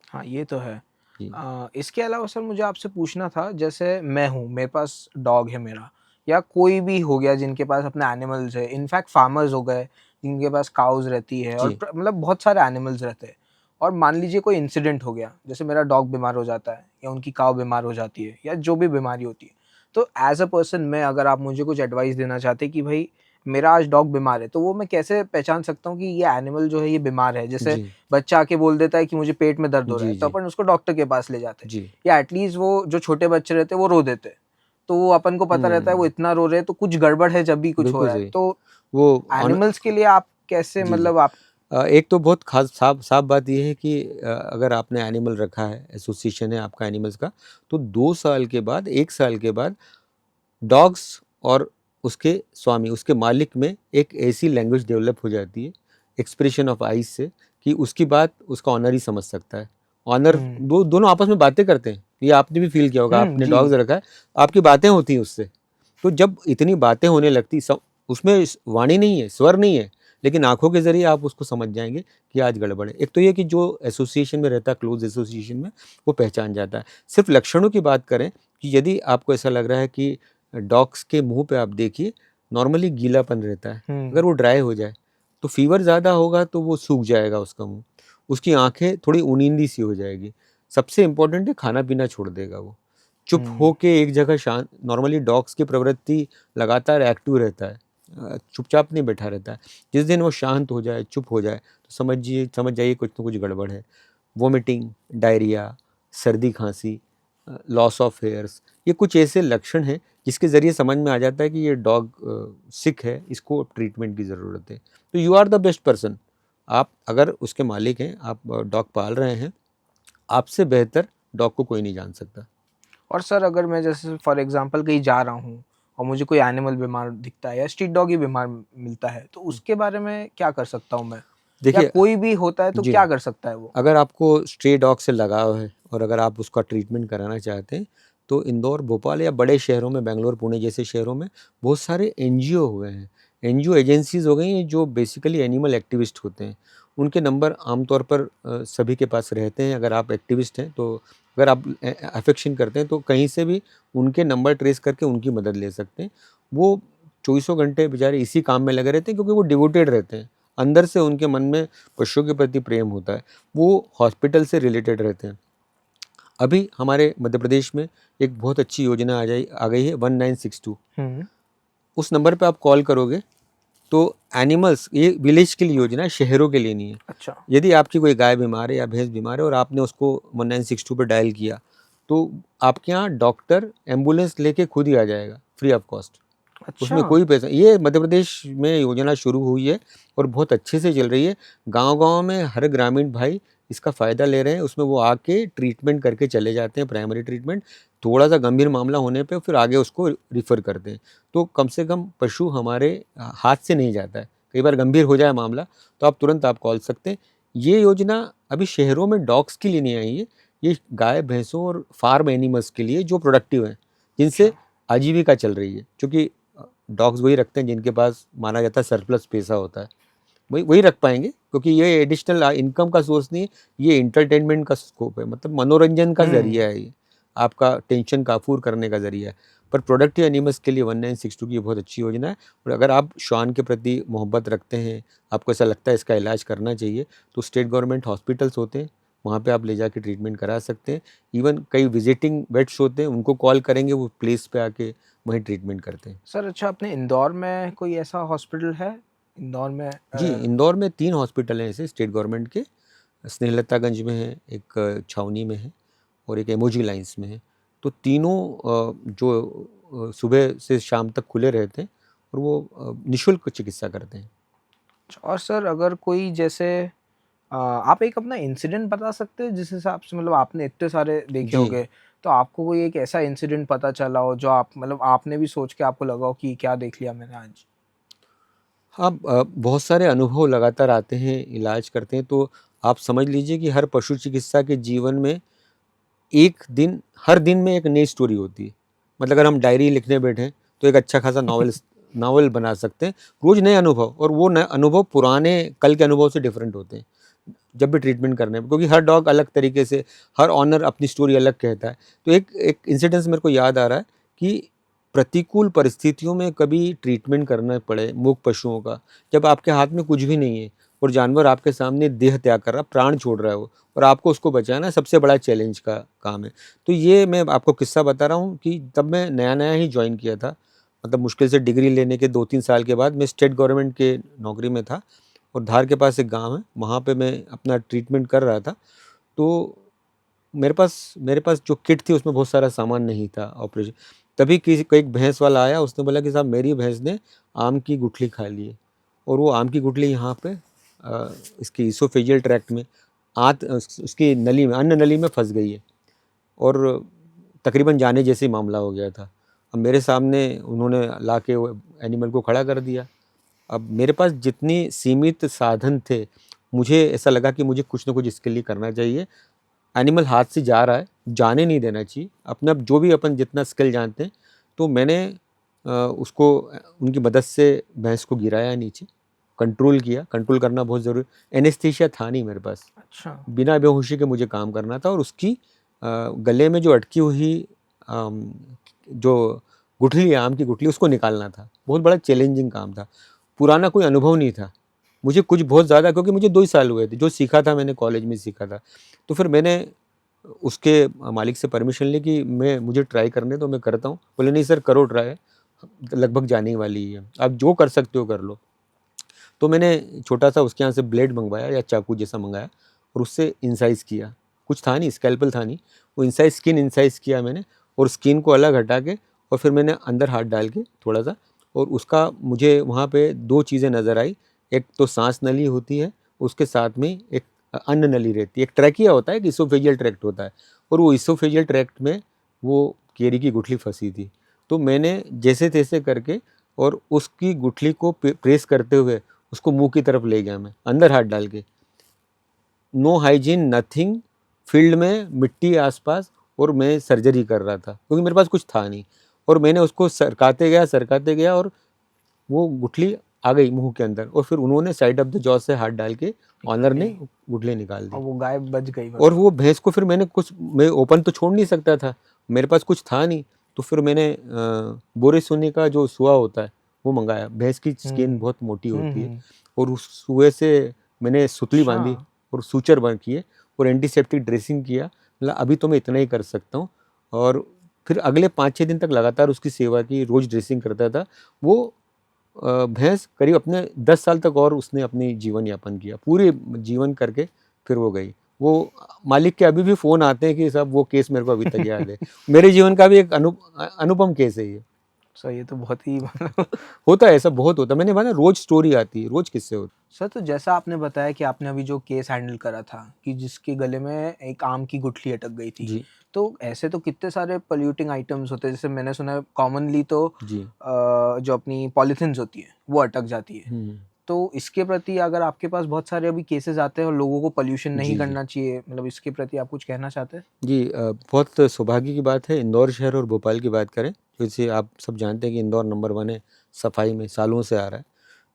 हाँ, ये तो है। जी। इसके अलावा सर मुझे आपसे पूछना था जैसे मैं हूँ, मेरे पास डॉग है मेरा या कोई भी हो गया जिनके पास अपने एनिमल्स है, इनफैक्ट फार्मर्स हो गए, जिनके पास काउज़ रहती है और जी। मतलब बहुत सारे एनिमल्स रहते हैं। और मान लीजिए कोई इंसिडेंट हो गया, जैसे मेरा डॉग बीमार हो जाता है या उनकी काऊ बीमार हो जाती है या जो भी बीमारी होती है। तो एज़ अ पर्सन मैं अगर आप मुझे कुछ एडवाइस देना चाहते कि भई मेरा आज डॉग बीमार है, तो वो मैं कैसे पहचान सकता हूँ कि ये एनिमल जो है ये बीमार है? जैसे जी। बच्चा आके बोल देता है कि मुझे पेट में दर्द हो रहा जी। है, तो जी। अपन उसको डॉक्टर के पास ले जाते हैं जी। या एटलीस्ट वो जो छोटे बच्चे रहते हैं वो रो देते हैं। तो वो अपन को पता रहता है वो हुँ, इतना रो रहे हैं तो कुछ गड़बड़ है जब भी कुछ हो बिल्कुल रहा है। सही। तो वो ऑन एनिमल्स के लिए आप कैसे जी, जी। मतलब आप एक तो बहुत ख़ास साफ साफ बात ये है कि अगर आपने एनिमल रखा है, एसोसिएशन है आपका एनिमल्स का, तो 2 साल के बाद, 1 साल के बाद डॉग्स और उसके स्वामी, उसके मालिक में एक ऐसी लैंग्वेज डेवलप हो जाती है, एक्सप्रेशन ऑफ आइज़ से, कि उसकी बात उसका ओनर ही समझ सकता है। ओनर हुँ, दोनों आपस में बातें करते हैं। ये आपने भी फ़ील किया होगा, हुँ, आपने जी। डॉग्स रखा है, आपकी बातें होती हैं उससे। तो जब इतनी बातें होने लगती उसमें वाणी नहीं है, स्वर नहीं है, लेकिन आँखों के ज़रिए आप उसको समझ जाएँगे कि आज गड़बड़ है। एक तो ये कि जो एसोसिएशन में रहता है, क्लोज़ एसोसिएशन में, वो पहचान जाता है। सिर्फ़ लक्षणों की बात करें कि यदि आपको ऐसा लग रहा है कि डॉग्स के मुँह पे आप देखिए, नॉर्मली गीलापन रहता है। हुँ, अगर वो ड्राई हो जाए, तो फ़ीवर ज़्यादा होगा तो वो सूख जाएगा उसका मुँह। उसकी आँखें थोड़ी उनींदी सी हो जाएगी। सबसे इम्पोर्टेंट है, खाना-पीना छोड़ देगा वो। चुप हुँ, होके एक जगह शांत, नॉर्मली डॉग्स की प्रवृत्ति लगातार एक्टिव रहता है। चुपचाप नहीं बैठा रहता है। जिस दिन वो शांत हो जाए, चुप हो जाए, तो समझ जाइए कुछ न कुछ गड़बड़ है। वोमिटिंग, डायरिया, सर्दी-खाँसी, लॉस ऑफ हेयर्स, ये कुछ ऐसे लक्षण हैं जिसके ज़रिए समझ में आ जाता है कि ये डॉग सिक है, इसको ट्रीटमेंट की ज़रूरत है। तो you are the best person. आप अगर उसके मालिक हैं, आप डॉग पाल रहे हैं, आपसे बेहतर डॉग को कोई नहीं जान सकता। और सर अगर मैं जैसे फॉर एग्ज़ाम्पल कहीं जा रहा हूँ और मुझे कोई एनिमल बीमार दिखता है या स्ट्रीट डॉग ही बीमार मिलता है, तो उसके बारे में क्या कर सकता हूँ मैं? या देखिए कोई भी होता है तो जी, क्या कर सकता है वो? अगर आपको स्ट्रे डॉग से लगाव है और अगर आप उसका ट्रीटमेंट कराना चाहते हैं, तो इंदौर, भोपाल या बड़े शहरों में, बेंगलोर, पुणे जैसे शहरों में बहुत सारे एनजीओ हुए हैं। एनजीओ एजेंसीज़ हो गई हैं जो बेसिकली एनिमल एक्टिविस्ट होते हैं। उनके नंबर आमतौर पर सभी के पास रहते हैं। अगर आप एक्टिविस्ट हैं, तो अगर आप अफेक्शन करते हैं, तो कहीं से भी उनके नंबर ट्रेस करके उनकी मदद ले सकते हैं। वो चौबीसों घंटे बेचारे इसी काम में लगे रहते हैं, क्योंकि वो डिवोटेड रहते हैं। अंदर से उनके मन में पशुओं के प्रति प्रेम होता है। वो हॉस्पिटल से रिलेटेड रहते हैं। अभी हमारे मध्य प्रदेश में एक बहुत अच्छी योजना आ गई है, 1962। हुँ, उस नंबर पे आप कॉल करोगे तो एनिमल्स, ये विलेज के लिए योजना है, शहरों के लिए नहीं है। अच्छा, यदि आपकी कोई गाय बीमार है या भैंस बीमार है और आपने उसको 1962 पे डायल किया, तो आपके यहाँ डॉक्टर एम्बुलेंस लेके खुद ही आ जाएगा, फ्री ऑफ कॉस्ट। अच्छा। उसमें कोई पैसा, ये मध्य प्रदेश में योजना शुरू हुई है और बहुत अच्छे से चल रही है। गांव-गांव में हर ग्रामीण भाई इसका फ़ायदा ले रहे हैं। उसमें वो आके ट्रीटमेंट करके चले जाते हैं, प्राइमरी ट्रीटमेंट। थोड़ा-सा गंभीर मामला होने पे फिर आगे उसको रिफ़र करते हैं। तो कम से कम पशु हमारे हाथ से नहीं जाता है। कई बार गंभीर हो जाए मामला, तो आप तुरंत आप कॉल सकते हैं। ये योजना अभी शहरों में डॉग्स के लिए नहीं आई है। ये गाय, भैंसों और फार्म एनिमल्स के लिए जो प्रोडक्टिव हैं, अच्छा, जिनसे आजीविका चल रही है। क्योंकि डॉग्स वही रखते हैं जिनके पास माना जाता है सरप्लस पैसा होता है। वही वही रख पाएँगे, क्योंकि ये एडिशनल इनकम का सोर्स नहीं है, ये एंटरटेनमेंट का स्कोप है, मतलब मनोरंजन का हुँ, ज़रिया है ये, आपका टेंशन काफ़ूर करने का ज़रिया है। पर प्रोडक्टिव एनिमल्स के लिए 1962 की ये बहुत अच्छी योजना है। और अगर आप श्वान के प्रति मोहब्बत रखते हैं, आपको ऐसा लगता है इसका इलाज करना चाहिए, तो स्टेट गवर्नमेंट हॉस्पिटल्स होते हैं, वहाँ पे आप ले जाके ट्रीटमेंट करा सकते हैं। इवन कई विजिटिंग वेट्स होते हैं, उनको कॉल करेंगे, वो प्लेस पे आके वहीं ट्रीटमेंट करते हैं। सर अच्छा, अपने इंदौर में कोई ऐसा हॉस्पिटल है? इंदौर में जी, इंदौर में 3 हॉस्पिटल हैं ऐसे स्टेट गवर्नमेंट के। स्नेहलतागंज में है, एक छावनी में है और एक एमओजी लाइन्स में है। तो तीनों सुबह से शाम तक खुले रहते हैं और वो निःशुल्क चिकित्सा करते हैं। और सर अगर कोई जैसे आप एक अपना इंसिडेंट बता सकते हैं जिस हिसाब से, मतलब आपने इतने सारे देखे जी। होंगे, तो आपको कोई एक ऐसा इंसिडेंट पता चला हो जो आप मतलब आपने भी सोच के आपको लगा हो कि क्या देख लिया मैंने आज? हाँ, बहुत सारे अनुभव लगातार आते हैं, इलाज करते हैं, तो आप समझ लीजिए कि हर पशु चिकित्सा के जीवन में एक दिन, हर दिन में एक नई स्टोरी होती है। मतलब अगर हम डायरी लिखने बैठें तो एक अच्छा खासा नावल बना सकते हैं। रोज़ नए अनुभव, और वो नए अनुभव पुराने कल के अनुभव से डिफरेंट होते हैं जब भी ट्रीटमेंट करने में, क्योंकि हर डॉग अलग तरीके से, हर ऑनर अपनी स्टोरी अलग कहता है। तो एक एक इंसिडेंस मेरे को याद आ रहा है कि प्रतिकूल परिस्थितियों में कभी ट्रीटमेंट करना पड़े मूक पशुओं का, जब आपके हाथ में कुछ भी नहीं है और जानवर आपके सामने देह त्याग कर रहा, प्राण छोड़ रहा है वो, और आपको उसको बचाना सबसे बड़ा चैलेंज का काम है। तो ये मैं आपको किस्सा बता रहा हूँ कि तब मैं नया-नया ही जॉइन किया था। मतलब मुश्किल से डिग्री लेने के 2-3 साल के बाद मैं स्टेट गवर्नमेंट के नौकरी में था और धार के पास एक गाँव है, वहाँ पे मैं अपना ट्रीटमेंट कर रहा था। तो मेरे पास जो किट थी उसमें बहुत सारा सामान नहीं था ऑपरेशन। तभी किसी कोई एक भैंस वाला आया, उसने बोला कि साहब मेरी भैंस ने आम की गुठली खा ली है और वो आम की गुठली यहाँ पे इसकी इसोफेजियल ट्रैक्ट में उसकी नली में, अन्न नली में फँस गई है और तकरीबन जाने जैसे ही मामला हो गया था। अब मेरे सामने उन्होंने लाके वो एनिमल को खड़ा कर दिया। अब मेरे पास जितनी सीमित साधन थे, मुझे ऐसा लगा कि मुझे कुछ न कुछ इसके लिए करना चाहिए। एनिमल हाथ से जा रहा है, जाने नहीं देना चाहिए। अपना जो भी अपन जितना स्किल जानते हैं, तो मैंने उनकी मदद से भैंस को गिराया नीचे, कंट्रोल किया। कंट्रोल करना बहुत ज़रूरी, एनेस्थीसिया था नहीं मेरे पास। अच्छा। बिना बेहोशी के मुझे काम करना था और उसकी गले में जो अटकी हुई जो गुठली है, आम की गुठली, उसको निकालना था। बहुत बड़ा चैलेंजिंग काम था। पुराना कोई अनुभव नहीं था। मुझे कुछ बहुत ज़्यादा, क्योंकि मुझे 2 ही साल हुए थे। जो सीखा था मैंने कॉलेज में सीखा था। तो फिर मैंने उसके मालिक से परमिशन ली कि मुझे ट्राई करने दो, मैं करता हूँ। बोले नहीं सर करो ट्राई, लगभग जाने ही वाली ही है। आप जो कर सकते हो कर लो। तो मैंने छोटा-सा उसके यहाँ से ब्लेड मँगवाया या चाकू जैसा मँगाया और उससे इंसाइज़ किया। कुछ था नहीं, स्कैल्पेल था नहीं। वो स्किन इंसाइज़ किया मैंने और स्किन को अलग हटा के, और फिर मैंने अंदर हाथ डाल के थोड़ा-सा, और उसका मुझे वहाँ पे 2 चीज़ें नज़र आई। एक तो साँस नली होती है, उसके साथ में एक अन्न नली रहती है। एक ट्रैकिया होता है, एक इसोफेजियल ट्रैक्ट होता है, और वो इसोफेजियल ट्रैक्ट में वो केरी की गुठली फँसी थी। तो मैंने जैसे-तैसे करके और उसकी गुठली को प्रेस करते हुए उसको मुँह की तरफ ले गया मैं, अंदर हाथ डाल के। नो हाइजीन, नथिंग, फील्ड में मिट्टी आस-पास, और मैं सर्जरी कर रहा था, क्योंकि मेरे पास कुछ था नहीं। और मैंने उसको सरकाते गया और वो गुठली आ गई मुँह के अंदर, और फिर उन्होंने साइड ऑफ द जॉ से हाथ डाल के ऑनर ने गुठली निकाल और दी। वो गाय बच गई और मतलब। वो भैंस को फिर मैं ओपन तो छोड़ नहीं सकता था, मेरे पास कुछ था नहीं। तो फिर मैंने बोरे सोने का जो सुआ होता है वो मँगाया। भैंस की स्किन बहुत मोटी होती है, हुँ। और उस सुए से मैंने सुतली अच्छा। बाँधी और सूचर बंद किए और एंटीसेप्टिक ड्रेसिंग किया। मतलब अभी तो मैं इतना ही कर सकता हूँ। और फिर अगले 5-6 दिन तक लगातार उसकी सेवा की, रोज़ ड्रेसिंग करता था। वो भैंस करीब अपने 10 साल तक और उसने अपनी जीवन यापन किया, पूरे जीवन करके फिर वो गई। वो मालिक के अभी भी फ़ोन आते हैं कि साहब वो केस मेरे को अभी तक याद है। मेरे जीवन का भी एक अनुपम केस है ये। सर ये तो बहुत ही मतलब होता है, ऐसा बहुत होता है। मैंने बोला रोज़ स्टोरी आती है, रोज़ किस्से होते सर तो जैसा आपने बताया कि आपने अभी जो केस हैंडल करा था कि जिसके गले में एक आम की गुठली अटक गई हैं। थी, जी, तो ऐसे तो कितने सारे पोल्यूटिंग आइटम्स होते हैं, जैसे मैंने सुना है कॉमनली तो जी। जो अपनी पॉलीथिन्स होती है वो अटक जाती है। हुँ। तो इसके प्रति अगर आपके पास बहुत सारे अभी केसेस आते हैं और लोगों को पोल्यूशन नहीं जी, जी। करना चाहिए, मतलब इसके प्रति आप कुछ कहना चाहते हैं? जी, बहुत सौभाग्य की बात है, इंदौर शहर और भोपाल की बात करें, जैसे आप सब जानते हैं कि इंदौर नंबर 1 है सफाई में, सालों से आ रहा है।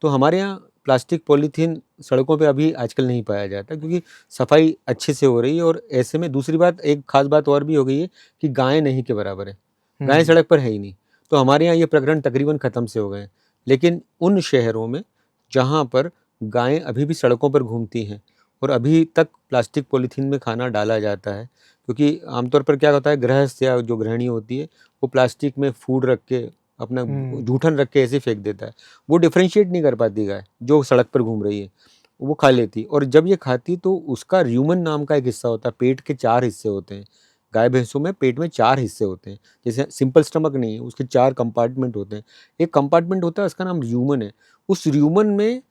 तो हमारे यहाँ प्लास्टिक पॉलीथीन सड़कों पे अभी आजकल नहीं पाया जाता, क्योंकि सफाई अच्छे से हो रही है। और ऐसे में दूसरी बात, एक खास बात और भी हो गई है कि गायें नहीं के बराबर है। गायें हुँ। सड़क पर है ही नहीं। तो हमारे यहाँ ये प्रकरण तकरीबन ख़त्म से हो गए हैं। लेकिन उन शहरों में जहाँ पर गायें अभी भी सड़कों पर घूमती हैं और अभी तक प्लास्टिक पॉलीथीन में खाना डाला जाता है, क्योंकि आमतौर पर क्या होता है, गृहस्थ या जो गृहिणी होती है वो प्लास्टिक में फूड रख के अपना जूठन रख के ऐसे फेंक देता है। वो डिफ्रेंशिएट नहीं कर पाती गाय जो सड़क पर घूम रही है, वो खा लेती, और जब ये खाती तो उसका र्यूमन नाम का एक हिस्सा होता है। पेट के 4 हिस्से होते हैं गाय भैंसों में, पेट में 4 हिस्से होते हैं, जैसे सिंपल स्टमक नहीं है, उसके 4 कंपार्टमेंट होते हैं। एक कंपार्टमेंट होता है उसका नाम र्यूमन है, उस र्यूमन में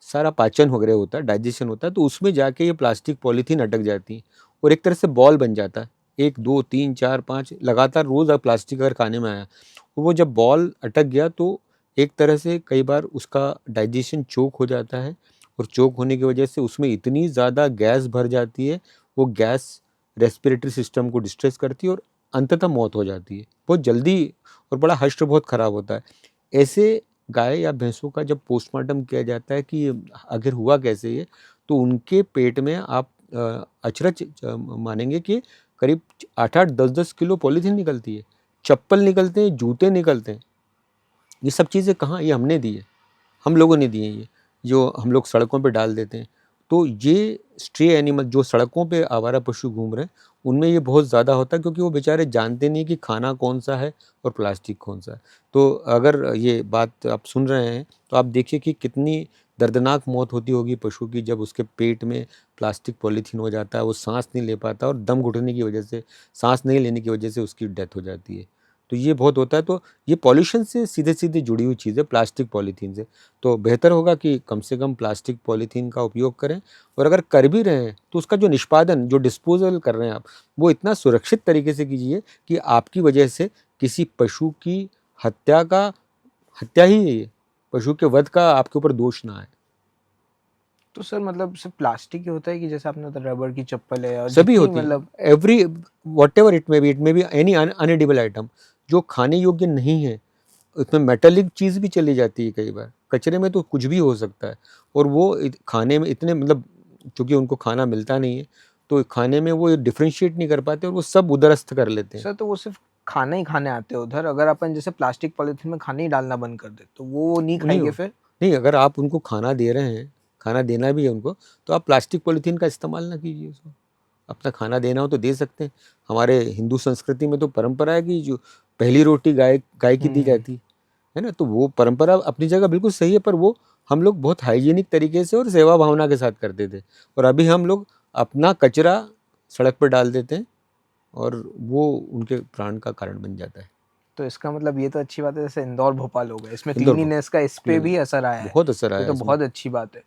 सारा पाचन वगैरह होता है, डाइजेशन होता है, तो उसमें जाके ये प्लास्टिक पॉलीथीन अटक जाती है और एक तरह से बॉल बन जाता है। 1 2 3 4 5 लगातार रोज़ प्लास्टिक अगर खाने में आया, तो वो जब बॉल अटक गया तो एक तरह से कई बार उसका डाइजेशन चोक हो जाता है, और चोक होने की वजह से उसमें इतनी ज़्यादा गैस भर जाती है, वो गैस रेस्पिरेटरी सिस्टम को डिस्ट्रेस करती है और अंततः मौत हो जाती है बहुत जल्दी, और बड़ा हश्र बहुत ख़राब होता है। ऐसे गाय या भैंसों का जब पोस्टमार्टम किया जाता है कि आखिर हुआ कैसे ये, तो उनके पेट में आप अचरज मानेंगे कि करीब 8-8 10-10 किलो पॉलीथीन निकलती है, चप्पल निकलते हैं, जूते निकलते हैं। ये सब चीज़ें कहाँ, ये हमने दी है, हम लोगों ने दिए हैं ये, जो हम लोग सड़कों पे डाल देते हैं। तो ये स्ट्रे एनिमल जो सड़कों पे आवारा पशु घूम रहे हैं, उनमें ये बहुत ज़्यादा होता है, क्योंकि वो बेचारे जानते नहीं कि खाना कौन-सा है और प्लास्टिक कौन-सा है। तो अगर ये बात आप सुन रहे हैं, तो आप देखिए कि कितनी दर्दनाक मौत होती होगी पशु की जब उसके पेट में प्लास्टिक पॉलीथीन हो जाता है, वो साँस नहीं ले पाता और दम घुटने की वजह से, साँस नहीं लेने की वजह से उसकी डेथ हो जाती है। तो ये बहुत होता है, तो ये पॉल्यूशन से सीधे-सीधे जुड़ी हुई चीज़ है, प्लास्टिक पॉलीथीन से। तो बेहतर होगा कि कम से कम प्लास्टिक पॉलीथीन का उपयोग करें, और अगर कर भी रहे हैं तो उसका जो निष्पादन, जो डिस्पोज़ल कर रहे हैं आप, वो इतना सुरक्षित तरीके से कीजिए कि आपकी वजह से किसी पशु की हत्या ही है ये, पशु के वध का आपके ऊपर दोष ना आए। तो सर मतलब सिर्फ प्लास्टिक ही होता है कि जैसे आपने बताया रबर की चप्पल है और सभी जितनी होती है, मतलब every whatever it may be any inedible item जो खाने योग्य नहीं है, उसमें मेटालिक चीज़ भी चली जाती है कई बार। कचरे में तो कुछ भी हो सकता है, और वो खाने में इतने मतलब, चूँकि उनको खाना मिलता नहीं है, तो खाने में वो डिफरेंशिएट नहीं कर पाते और वो सब उदरस्त कर लेते हैं। सर तो वो सिर्फ खाना ही खाने आते हैं उधर, अगर अपन जैसे प्लास्टिक पॉलीथीन में खाना ही डालना बंद कर दे तो वो नहीं नहीं खाएंगे फिर? नहीं, अगर आप उनको खाना दे रहे हैं, खाना देना भी है उनको, तो आप प्लास्टिक पॉलीथीन का इस्तेमाल ना कीजिए उसको। अपना खाना देना हो तो दे सकते हैं। हमारे हिंदू संस्कृति में तो परंपरा है कि जो पहली रोटी गाय गाय की दी जाती है ना, तो वो परंपरा अपनी जगह बिल्कुल सही है, पर वो हम लोग बहुत हाइजीनिक तरीके से और सेवा भावना के साथ करते थे, और अभी हम लोग अपना कचरा सड़क पर डाल देते हैं, और वो उनके प्राण का कारण बन जाता है। तो इसका मतलब ये तो अच्छी बात है, जैसे इंदौर भोपाल हो गए, इसमें इंदौर क्लीनिनेस का इस पे भी असर आया है, बहुत असर ये आया तो है इसमें। बहुत अच्छी बात है।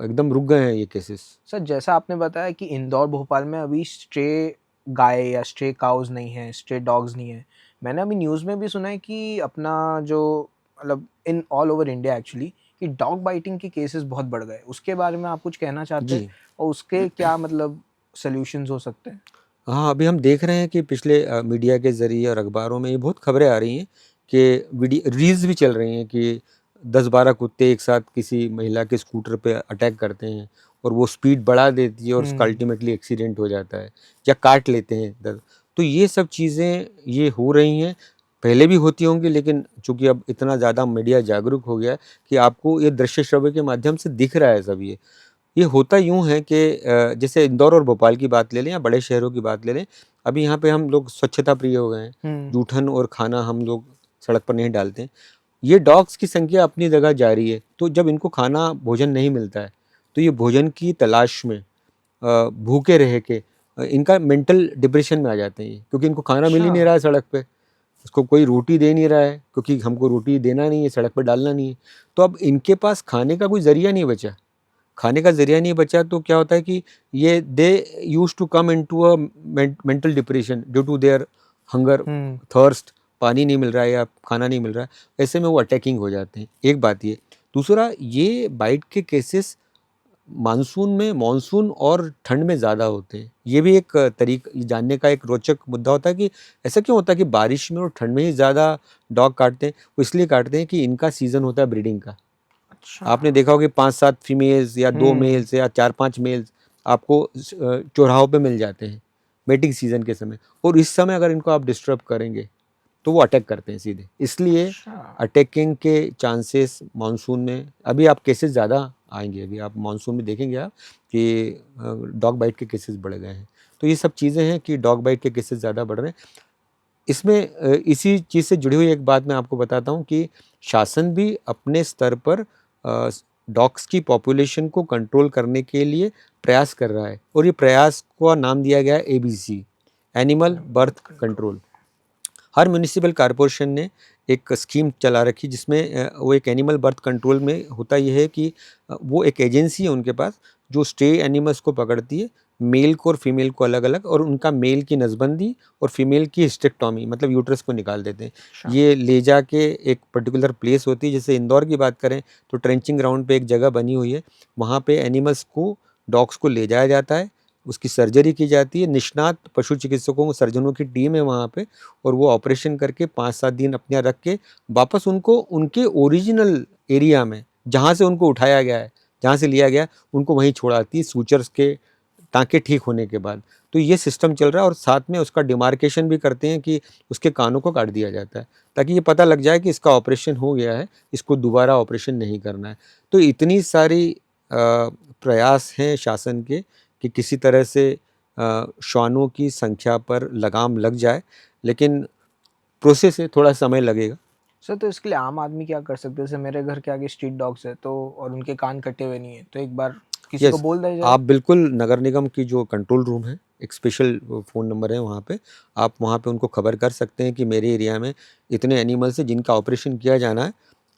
एकदम रुक गए हैं ये केसेस। सर जैसा आपने बताया कि इंदौर भोपाल में अभी स्ट्रे गाय या स्ट्रे काउज नहीं है, स्ट्रे डॉग्स नहीं है, मैंने अभी न्यूज़ में भी सुना है कि अपना जो मतलब in all over India actually कि डॉग बाइटिंग के केसेस बहुत बढ़ गए, उसके बारे में आप कुछ कहना चाहते हैं जी। और उसके क्या मतलब सोल्यूशंस हो सकते हैं? हाँ, अभी हम देख रहे हैं कि पिछले मीडिया के ज़रिए और अखबारों में ये बहुत खबरें आ रही हैं कि रील्स भी चल रही हैं कि 10-12 कुत्ते एक साथ किसी महिला के स्कूटर पे अटैक करते हैं, और वो स्पीड बढ़ा देती है और उसका अल्टीमेटली एक्सीडेंट हो जाता है, या काट लेते हैं तो ये सब चीज़ें ये हो रही हैं, पहले भी होती होंगी, लेकिन चूँकि अब इतना ज़्यादा मीडिया जागरूक हो गया है कि आपको ये दृश्य श्रव्य के माध्यम से दिख रहा है सब ये होता यूँ है कि जैसे इंदौर और भोपाल की बात ले लें या बड़े शहरों की बात ले लें, अभी यहाँ पे हम लोग स्वच्छता प्रिय हो गए हैं, जूठन और खाना हम लोग सड़क पर नहीं डालते हैं। ये डॉग्स की संख्या अपनी जगह जारी है, तो जब इनको खाना भोजन नहीं मिलता है, तो ये भोजन की तलाश में भूखे रह के इनका मेंटल डिप्रेशन में आ जाते हैं, क्योंकि इनको खाना मिल ही नहीं रहा है सड़क पे, उसको कोई रोटी दे नहीं रहा है, क्योंकि हमको रोटी देना नहीं है, सड़क पर डालना नहीं है, तो अब इनके पास खाने का कोई ज़रिया नहीं बचा। खाने का ज़रिया नहीं बचा तो क्या होता है कि ये they used to come into a mental depression due to their hunger, thirst, पानी नहीं मिल रहा है या खाना नहीं मिल रहा है, ऐसे में वो अटैकिंग हो जाते हैं। एक बात ये, दूसरा ये बाइट के केसेस मानसून और ठंड में ज़्यादा होते हैं। ये भी एक जानने का एक रोचक मुद्दा होता है कि ऐसा क्यों होता है कि बारिश में और ठंड में ही ज़्यादा डॉग काटते हैं? वो इसलिए काटते हैं कि इनका सीज़न होता है ब्रीडिंग का। अच्छा। आपने देखा होगा कि 5-7 फीमेल्स या 2 मेल्स या 4-5 मेल्स आपको चौराहों पे मिल जाते हैं मेटिंग सीज़न के समय, और इस समय अगर इनको आप डिस्टर्ब करेंगे तो वो अटैक करते हैं सीधे। इसलिए अच्छा। अटैकिंग के चांसेस मानसून में, अभी आप केसेस ज़्यादा आएंगे, अभी आप मानसून में देखेंगे आप कि डॉग बाइट के केसेस बढ़ गए हैं। तो ये सब चीज़ें हैं कि डॉग बाइट के केसेस ज़्यादा बढ़ रहे हैं। इसमें इसी चीज़ से जुड़ी हुई एक बात मैं आपको बताता हूँ कि शासन भी अपने स्तर पर डॉग्स की पॉपुलेशन को कंट्रोल करने के लिए प्रयास कर रहा है, और ये प्रयास का नाम दिया गया है एबीसी, एनिमल बर्थ कंट्रोल। हर म्यूनिसिपल कॉरपोरेशन ने एक स्कीम चला रखी, जिसमें वो एक एनिमल बर्थ कंट्रोल में होता ये है कि वो एक एजेंसी है उनके पास जो स्टे एनिमल्स को पकड़ती है, मेल को और फीमेल को अलग अलग, और उनका मेल की नसबंदी और फीमेल की हिस्टेक्टॉमी, मतलब यूट्रस को निकाल देते हैं। अच्छा। ये ले जाके एक पर्टिकुलर प्लेस होती है, जैसे इंदौर की बात करें तो ट्रेंचिंग ग्राउंड पे एक जगह बनी हुई है, वहाँ पे एनिमल्स को, डॉग्स को ले जाया जाता है, उसकी सर्जरी की जाती है, निष्णात पशु चिकित्सकों, सर्जनों की टीम है वहाँ पे, और वो ऑपरेशन करके 5-7 दिन अपने यहाँ रख के वापस उनको उनके ओरिजिनल एरिया में, जहाँ से उनको उठाया गया है, जहाँ से लिया गया है, उनको वहीं छोड़ाती है सूचर्स के टाँके ठीक होने के बाद। तो ये सिस्टम चल रहा है, और साथ में उसका डिमार्केशन भी करते हैं कि उसके कानों को काट दिया जाता है, ताकि ये पता लग जाए कि इसका ऑपरेशन हो गया है, इसको दोबारा ऑपरेशन नहीं करना है। तो इतनी सारी प्रयास हैं शासन के कि किसी तरह से श्वानों की संख्या पर लगाम लग जाए, लेकिन प्रोसेस है, थोड़ा समय लगेगा। सर तो इसके लिए आम आदमी क्या कर सकते हैं? जैसे मेरे घर के आगे स्ट्रीट डॉग्स है तो, और उनके कान कटे हुए नहीं है, तो एक बार किसी को यस, बोल दिया जाए। आप बिल्कुल नगर निगम की जो कंट्रोल रूम है, एक स्पेशल फ़ोन नंबर है वहाँ पे, आप वहाँ पे उनको खबर कर सकते हैं कि मेरे एरिया में इतने एनिमल्स हैं जिनका ऑपरेशन किया जाना है।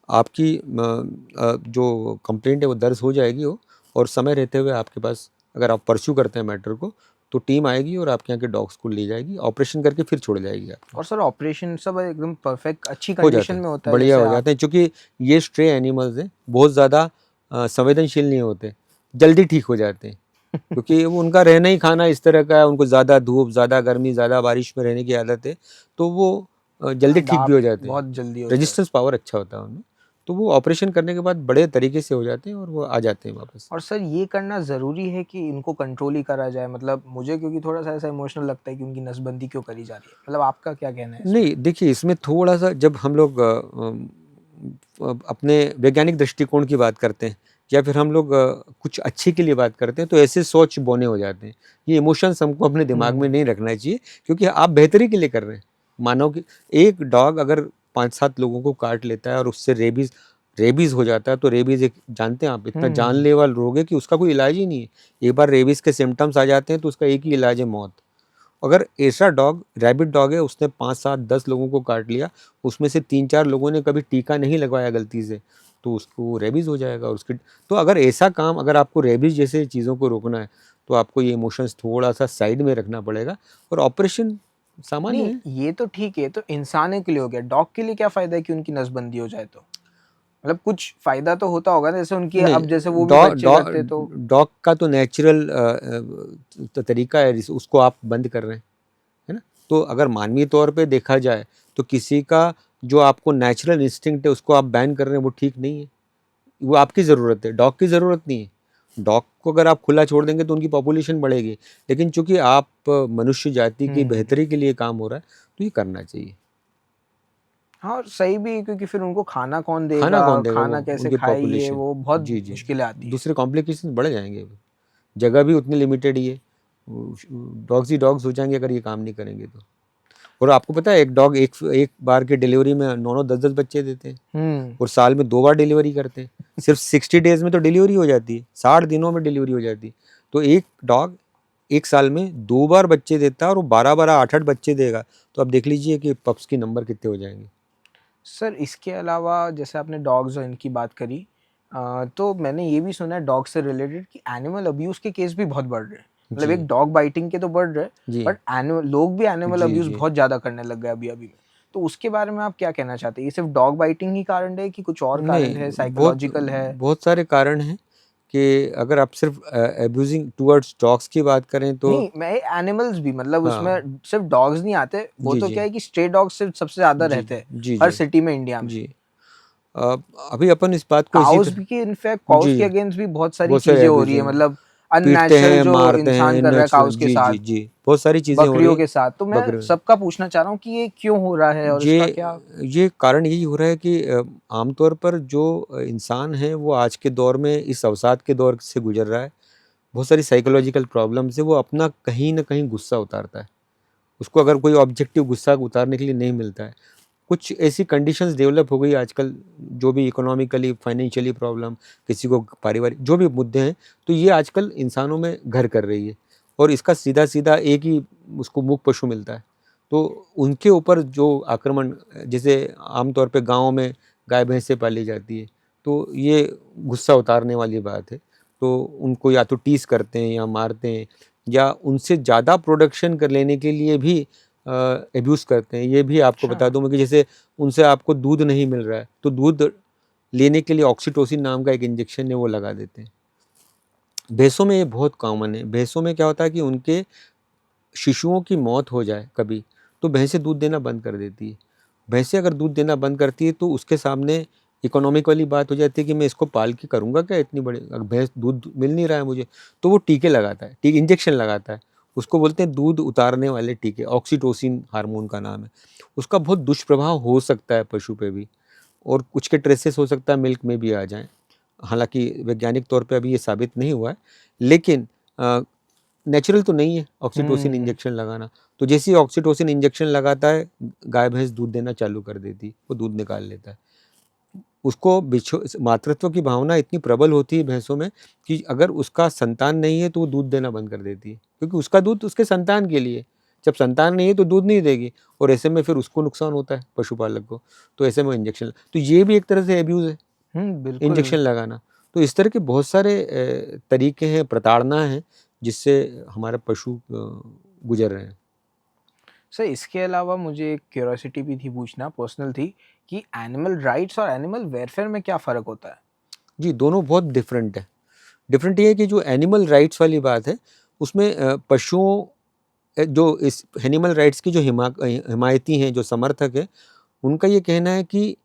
आपकी जो कंप्लेंट है वो दर्ज हो जाएगी वो, और समय रहते हुए आपके पास, अगर आप परस्यू करते हैं मैटर को, तो टीम आएगी और आपके यहाँ के डॉग्स को ले जाएगी, ऑपरेशन करके फिर छोड़ जाएगी आपको। और सर ऑपरेशन सब एकदम परफेक्ट अच्छी हो जाता कंडीशन है, में होता है बढ़िया जैसे हो आप। जाते हैं, क्योंकि ये स्ट्रे एनिमल्स हैं, बहुत ज़्यादा संवेदनशील नहीं होते, जल्दी ठीक हो जाते हैं, क्योंकि वो उनका रहना ही खाना इस तरह का है, उनको ज़्यादा धूप, ज़्यादा गर्मी, ज़्यादा बारिश में रहने की आदत है, तो वो जल्दी ठीक भी अडाप्ट हो जाते हैं। बहुत जल्दी होता है। रेजिस्टेंस पावर अच्छा होता है उनमें, तो वो ऑपरेशन करने के बाद बड़े तरीके से हो जाते हैं और वो आ जाते हैं वापस। और सर ये करना ज़रूरी है कि इनको कंट्रोल ही करा जाए? मतलब मुझे क्योंकि थोड़ा-सा ऐसा इमोशनल लगता है कि उनकी नसबंदी क्यों करी जा रही है? मतलब आपका क्या कहना है इसमें? नहीं, देखिए इसमें थोड़ा-सा, जब हम लोग अपने वैज्ञानिक दृष्टिकोण की बात करते हैं, या फिर हम लोग कुछ अच्छे के लिए बात करते हैं, तो ऐसे सोच बौने हो जाते हैं। ये इमोशंस हमको अपने दिमाग में हुँ। नहीं रखना चाहिए, क्योंकि आप बेहतरी के लिए कर रहे हैं। मानव की एक डॉग अगर 5-7 लोगों को काट लेता है और उससे रेबीज़ रेबीज़ हो जाता है, तो रेबीज़ एक, जानते हैं आप, इतना हुँ। जानलेवा रोग है कि उसका कोई इलाज ही नहीं है। एक बार रेबीज़ के सिम्पटम्स आ जाते हैं तो उसका एक ही इलाज है, मौत। अगर ऐसा डॉग, रैबिट डॉग है, उसने 5-7-10 लोगों को काट लिया, उसमें से 3-4 लोगों ने कभी टीका नहीं लगवाया गलती से, तो उसको रेबीज़ हो जाएगा, और उसकी, तो अगर ऐसा काम, अगर आपको रेबीज़ जैसे चीज़ों को रोकना है, तो आपको ये इमोशंस थोड़ा-सा साइड में रखना पड़ेगा, और ऑपरेशन सामान्य नहीं, है। ये तो ठीक है, तो इंसानों के लिए हो गया, डॉग के लिए क्या फ़ायदा है कि उनकी नसबंदी हो जाए तो? मतलब कुछ फ़ायदा तो होता होगा ना, जैसे उनकी नहीं, अब जैसे वो भी डॉ बच्चे डॉ करते तो। डॉग का तो नेचुरल तरीका है, उसको आप बंद कर रहे हैं, है ना? तो अगर मानवीय तौर पे देखा जाए, तो किसी का जो आपको नेचुरल इंस्टिंक्ट है उसको आप बैन कर रहे हैं, वो ठीक नहीं है। वो आपकी ज़रूरत है, डॉग की ज़रूरत नहीं है। डॉग को अगर आप खुला छोड़ देंगे तो उनकी पॉपुलेशन बढ़ेगी, लेकिन चूँकि आप मनुष्य जाति की हुँ। बेहतरी के लिए काम हो रहा है, तो ये करना चाहिए। हाँ, और सही भी है क्योंकि फिर उनको खाना कौन खाना देगा, कौन देगा वो? खाना कैसे उनकी खाए, ये पॉपुलेशन। वो बहुत जी, जी। मुश्किलें आती हैं। दूसरे कॉम्प्लिकेशंस बढ़ जाएँगे। जगह भी उतनी लिमिटेड ही है। डॉग्स ही डॉग्स हो जाएँगे अगर ये काम नहीं करेंगे तो। और आपको पता है, एक डॉग एक एक बार की डिलीवरी में 9-9, 10-10 बच्चे देते हैं, हुँ। और साल में 2 बार डिलीवरी करते हैं। सिर्फ 60 डेज़ में तो डिलीवरी हो जाती है, 60 दिनों में डिलीवरी हो जाती है। तो एक डॉग 1 साल में 2 बार बच्चे देता है, और वो 12-12, 8-8 बच्चे देगा। तो आप देख लीजिए कि पप्स की नंबर कितने हो जाएँगे। सर इसके अलावा जैसे आपने डॉग्स और इनकी बात करी, तो मैंने ये भी सुना है डॉग से रिलेटेड कि एनिमल अब्यूज़ के केस भी बहुत बढ़ रहे हैं। मतलब जी, एक डॉग बाइटिंग के तो बढ़ रहे हैं, जी, बट एनिमल लोग भी एनिमल जी, अब्यूज़ जी। बहुत ज़्यादा करने लग गए अभी-अभी में। तो उसके बारे में आप क्या कहना चाहते हैं? ये सिर्फ़ डॉग बाइटिंग ही कारण है कि कुछ और कारण नहीं, है, बहुत साइकोलॉजिकल है? बहुत सारे कारण हैं, कि अगर आप सिर्फ अब्यूज़िंग टुवर्ड्स डॉग्स की बात करें तो नहीं, मैं एनिमल्स भी मतलब हाँ, उसमें सिर्फ़ डॉग्स नहीं आते, वो जी, तो जी। क्या है कि स्ट्रे डॉग्स सिर्फ़ सबसे ज़्यादा जी, रहते हैं, जी, हर जी, सिटी में इंडिया में। जी। अ, अभी अपन इस बात को इसी काउज़ तरह, भी, कि इनफैक्ट काउज़ के जी, अगेंस्ट भी बहुत सारी बहुत सारे चीज़ें हो रही है, अब्यूज़िंग, मतलब पीटते अननेचुरल हैं, जो मारते इंसान हैं, कर रहा है नेचुरल, काउज़ के जी, साथ, जी, जी। बहुत सारी चीज़ें हो रही बकरियों हैं के साथ। तो मैं बकरियों। सबका पूछना चाह रहा हूँ कि ये क्यों हो रहा है और इसका क्या? ये कारण यही हो रहा है कि आमतौर पर जो इंसान है वो आज के दौर में इस अवसाद के दौर से गुजर रहा है। बहुत सारी साइकोलॉजिकल प्रॉब्लम्स है, वो अपना कहीं न कहीं गुस्सा उतारता है। उसको अगर कोई ऑब्जेक्टिव गुस्सा उतारने के लिए नहीं मिलता है। कुछ ऐसी कंडीशंस डेवलप हो गई आजकल, जो भी इकोनॉमिकली, फाइनेंशियली प्रॉब्लम, किसी को पारिवारिक जो भी मुद्दे हैं, तो ये आजकल इंसानों में घर कर रही है और इसका सीधा-सीधा एक ही उसको मूक पशु मिलता है। तो उनके ऊपर जो आक्रमण, जैसे आमतौर पे गाँव में गाय-भैंसें पाली जाती है, तो ये गुस्सा उतारने वाली बात है। तो उनको या तो टीज़ करते हैं या मारते हैं या उनसे ज़्यादा प्रोडक्शन कर लेने के लिए भी अब्यूज़ करते हैं। ये भी आपको अच्छा। बता दूँ मैं कि जैसे उनसे आपको दूध नहीं मिल रहा है, तो दूध लेने के लिए ऑक्सीटोसिन नाम का एक इंजेक्शन है, वो लगा देते हैं। भैंसों में ये बहुत कॉमन है। भैंसों में क्या होता है कि उनके शिशुओं की मौत हो जाए कभी, तो भैंसें दूध देना बंद कर देती है। भैंसें अगर दूध देना बंद करती है, तो उसके सामने इकोनॉमिक वाली बात हो जाती है कि मैं इसको पाल के करूँगा क्या इतनी बड़ी, अगर भैंस दूध मिल नहीं रहा है मुझे, तो वो टीके लगाता है, इंजेक्शन लगाता है। उसको बोलते हैं दूध उतारने वाले टीके, ऑक्सीटोसिन हार्मोन का नाम है। उसका बहुत दुष्प्रभाव हो सकता है पशु पे भी और कुछ के ट्रेसेस हो सकता है मिल्क में भी आ जाएँ। हालाँकि वैज्ञानिक तौर पे अभी ये साबित नहीं हुआ है, लेकिन नेचुरल तो नहीं है ऑक्सीटोसिन हुँ। इंजेक्शन लगाना। तो जैसे ही ऑक्सीटोसिन इंजेक्शन लगाता है, गाय भैंस दूध देना चालू कर देती है, वो दूध निकाल लेता है। उसको मातृत्व की भावना इतनी प्रबल होती है भैंसों में कि अगर उसका संतान नहीं है तो वो दूध देना बंद कर देती है, क्योंकि उसका दूध उसके संतान के लिए है। जब संतान नहीं है तो दूध नहीं देगी और ऐसे में फिर उसको नुकसान होता है पशुपालक को। तो ऐसे में इंजेक्शन, तो ये भी एक तरह से अब्यूज़ है, इंजेक्शन बिल्कुल। लगाना। तो इस तरह के बहुत सारे तरीके हैं, प्रताड़ना है, जिससे हमारे पशु गुज़र रहे हैं। सर इसके अलावा मुझे एक क्यूरियोसिटी भी थी पूछना, पर्सनल थी, कि एनिमल राइट्स और एनिमल वेलफेयर में क्या फ़र्क होता है? जी, दोनों बहुत डिफरेंट है। डिफरेंट ये है कि जो एनिमल राइट्स वाली बात है, उसमें पशुओं जो इस एनिमल राइट्स की जो हिमायती हैं, जो समर्थक हैं, उनका ये कहना है कि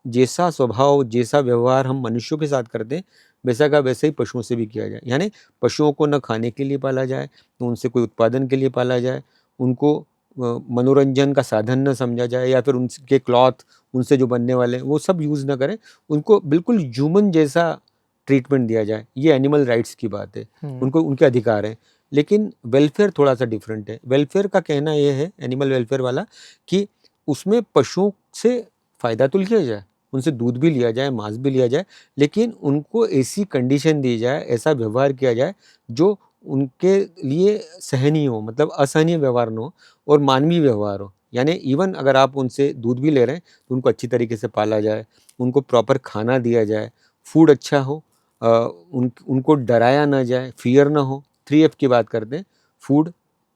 जैसा स्वभाव, जैसा व्यवहार हम मनुष्यों के साथ करते हैं, वैसा का वैसे ही पशुओं से भी किया जाए। यानी पशुओं को न खाने के लिए पाला जाए, न उनसे कोई उत्पादन के लिए पाला जाए, उनको मनोरंजन का साधन न समझा जाए या फिर उनके क्लॉथ, उनसे जो बनने वाले हैं, वो सब यूज़ ना करें। उनको बिल्कुल ह्यूमन जैसा ट्रीटमेंट दिया जाए, ये एनिमल राइट्स की बात है। हुँ। उनको उनके अधिकार हैं। लेकिन वेलफेयर थोड़ा-सा डिफरेंट है। वेलफेयर का कहना ये है, एनिमल वेलफेयर वाला, कि उसमें पशुओं से फ़ायदा तो लिया जाए, उनसे दूध भी लिया जाए, मांस भी लिया जाए, लेकिन उनको ऐसी कंडीशन दी जाए, ऐसा व्यवहार किया जाए जो उनके लिए सहनीय हो, मतलब असहनीय व्यवहार ना हो और मानवीय व्यवहार हो। यानी इवन अगर आप उनसे दूध भी ले रहे हैं, तो उनको अच्छी तरीके से पाला जाए, उनको प्रॉपर खाना दिया जाए, फूड अच्छा हो, उनको डराया ना जाए, फ़ियर ना हो। 3F की बात करते हैं, फूड,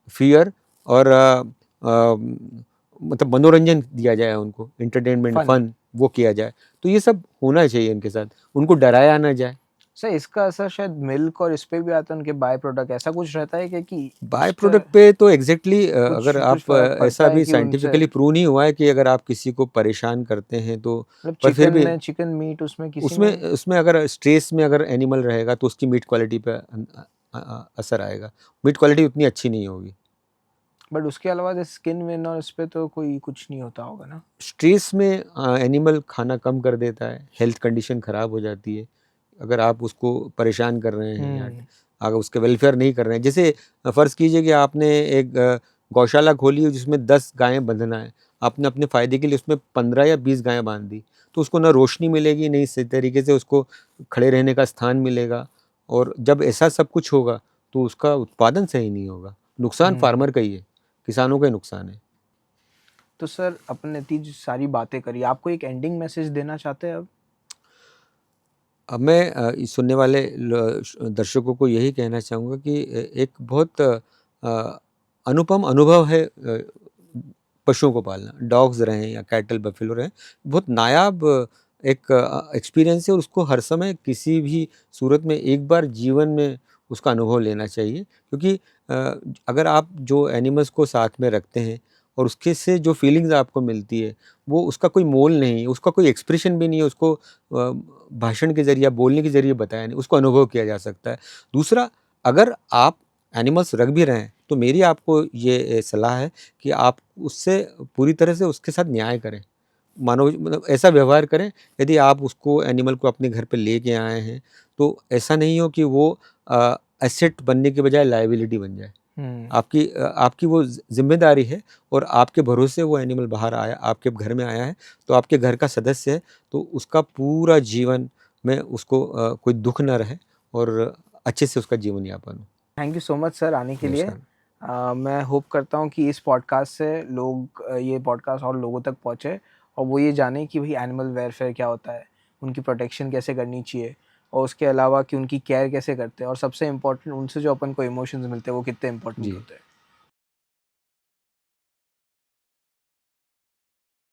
फ़ियर और मतलब मनोरंजन दिया जाए उनको, एंटरटेनमेंट, फ़न। फ़न वो किया जाए। तो ये सब होना चाहिए उनके साथ, उनको डराया ना जाए। सर इसका असर शायद मिल्क और इस पे भी आता है, उनके बाय प्रोडक्ट ऐसा कुछ रहता है क्या कि बाय उसका प्रोडक्ट पे तो एग्ज़ैक्टली कुछ अगर कुछ आप फ़र्क पड़ता ऐसा है भी कि उनसे? साइंटिफिकली प्रूव नहीं हुआ है कि अगर आप किसी को परेशान करते हैं तो, मतलब पर फिर चिकन भी में, चिकन मीट उसमें किसी में? उसमें उसमें अगर स्ट्रेस में अगर एनिमल रहेगा तो उसकी मीट क्वालिटी पे असर आएगा। मीट क्वालिटी उतनी अच्छी नहीं होगी। बट उसके अलावा जैसे स्किन विन और इस पे तो कोई कुछ नहीं होता होगा ना? स्ट्रेस में एनिमल खाना कम कर देता है, हेल्थ कंडीशन ख़राब हो जाती है। अगर आप उसको परेशान कर रहे हैं या हुँ। अगर उसके वेलफेयर नहीं कर रहे हैं, जैसे फ़र्ज़ कीजिए कि आपने एक गौशाला खोली है जिसमें 10 गायें बंधना है। आपने अपने फ़ायदे के लिए उसमें 15 या 20 गायें बाँध दी, तो उसको ना रोशनी मिलेगी, नहीं सही तरीके से उसको खड़े रहने का स्थान मिलेगा और जब ऐसा सब कुछ होगा, तो उसका उत्पादन सही नहीं होगा। नुकसान हुँ। फार्मर का ही है, किसानों का ही नुकसान है। तो सर अपन इतनी जो सारी बातें करी, आपको एक एंडिंग मैसेज देना चाहते हैं अब? अब मैं इस सुनने वाले दर्शकों को यही कहना चाहूँगा कि एक बहुत अनुपम अनुभव है पशुओं को पालना। डॉग्स रहें या कैटल, बफेलो रहें, बहुत नायाब एक एक्सपीरियंस है और उसको हर समय किसी भी सूरत में एक बार जीवन में उसका अनुभव लेना चाहिए। क्योंकि अगर आप जो एनिमल्स को साथ में रखते हैं और उसके से जो फीलिंग्स आपको मिलती है, वो उसका कोई मोल नहीं है, उसका कोई एक्सप्रेशन भी नहीं है, उसको भाषण के ज़रिए, बोलने के ज़रिए बताया नहीं, उसको अनुभव किया जा सकता है। दूसरा, अगर आप एनिमल्स रख भी रहे हैं तो मेरी आपको ये सलाह है कि आप उससे पूरी तरह से उसके साथ न्याय करें, मानव मतलब ऐसा व्यवहार करें। यदि आप उसको एनिमल को अपने घर पे लेके आए हैं तो ऐसा नहीं हो कि वो एसेट बनने के बजाय लायबिलिटी बन जाए। आपकी वो ज़िम्मेदारी है और आपके भरोसे वो एनिमल बाहर आया, आपके घर में आया है, तो आपके घर का सदस्य है, तो उसका पूरा जीवन में उसको कोई दुःख ना रहे और अच्छे से उसका जीवन यापन हो। Thank you so much sir आने के लिए। नमस्कार। मैं होप करता हूँ कि इस पॉडकास्ट से ये पॉडकास्ट और लोगों तक पहुँचे और वो ये जानें कि भाई एनिमल वेलफेयर क्या होता है, उनकी प्रोटेक्शन कैसे करनी चाहिए और उसके अलावा कि उनकी केयर कैसे करते हैं और सबसे इम्पोर्टेंट उनसे जो अपन को इमोशंस मिलते हैं वो कितने इम्पोर्टेंट जी। होते हैं।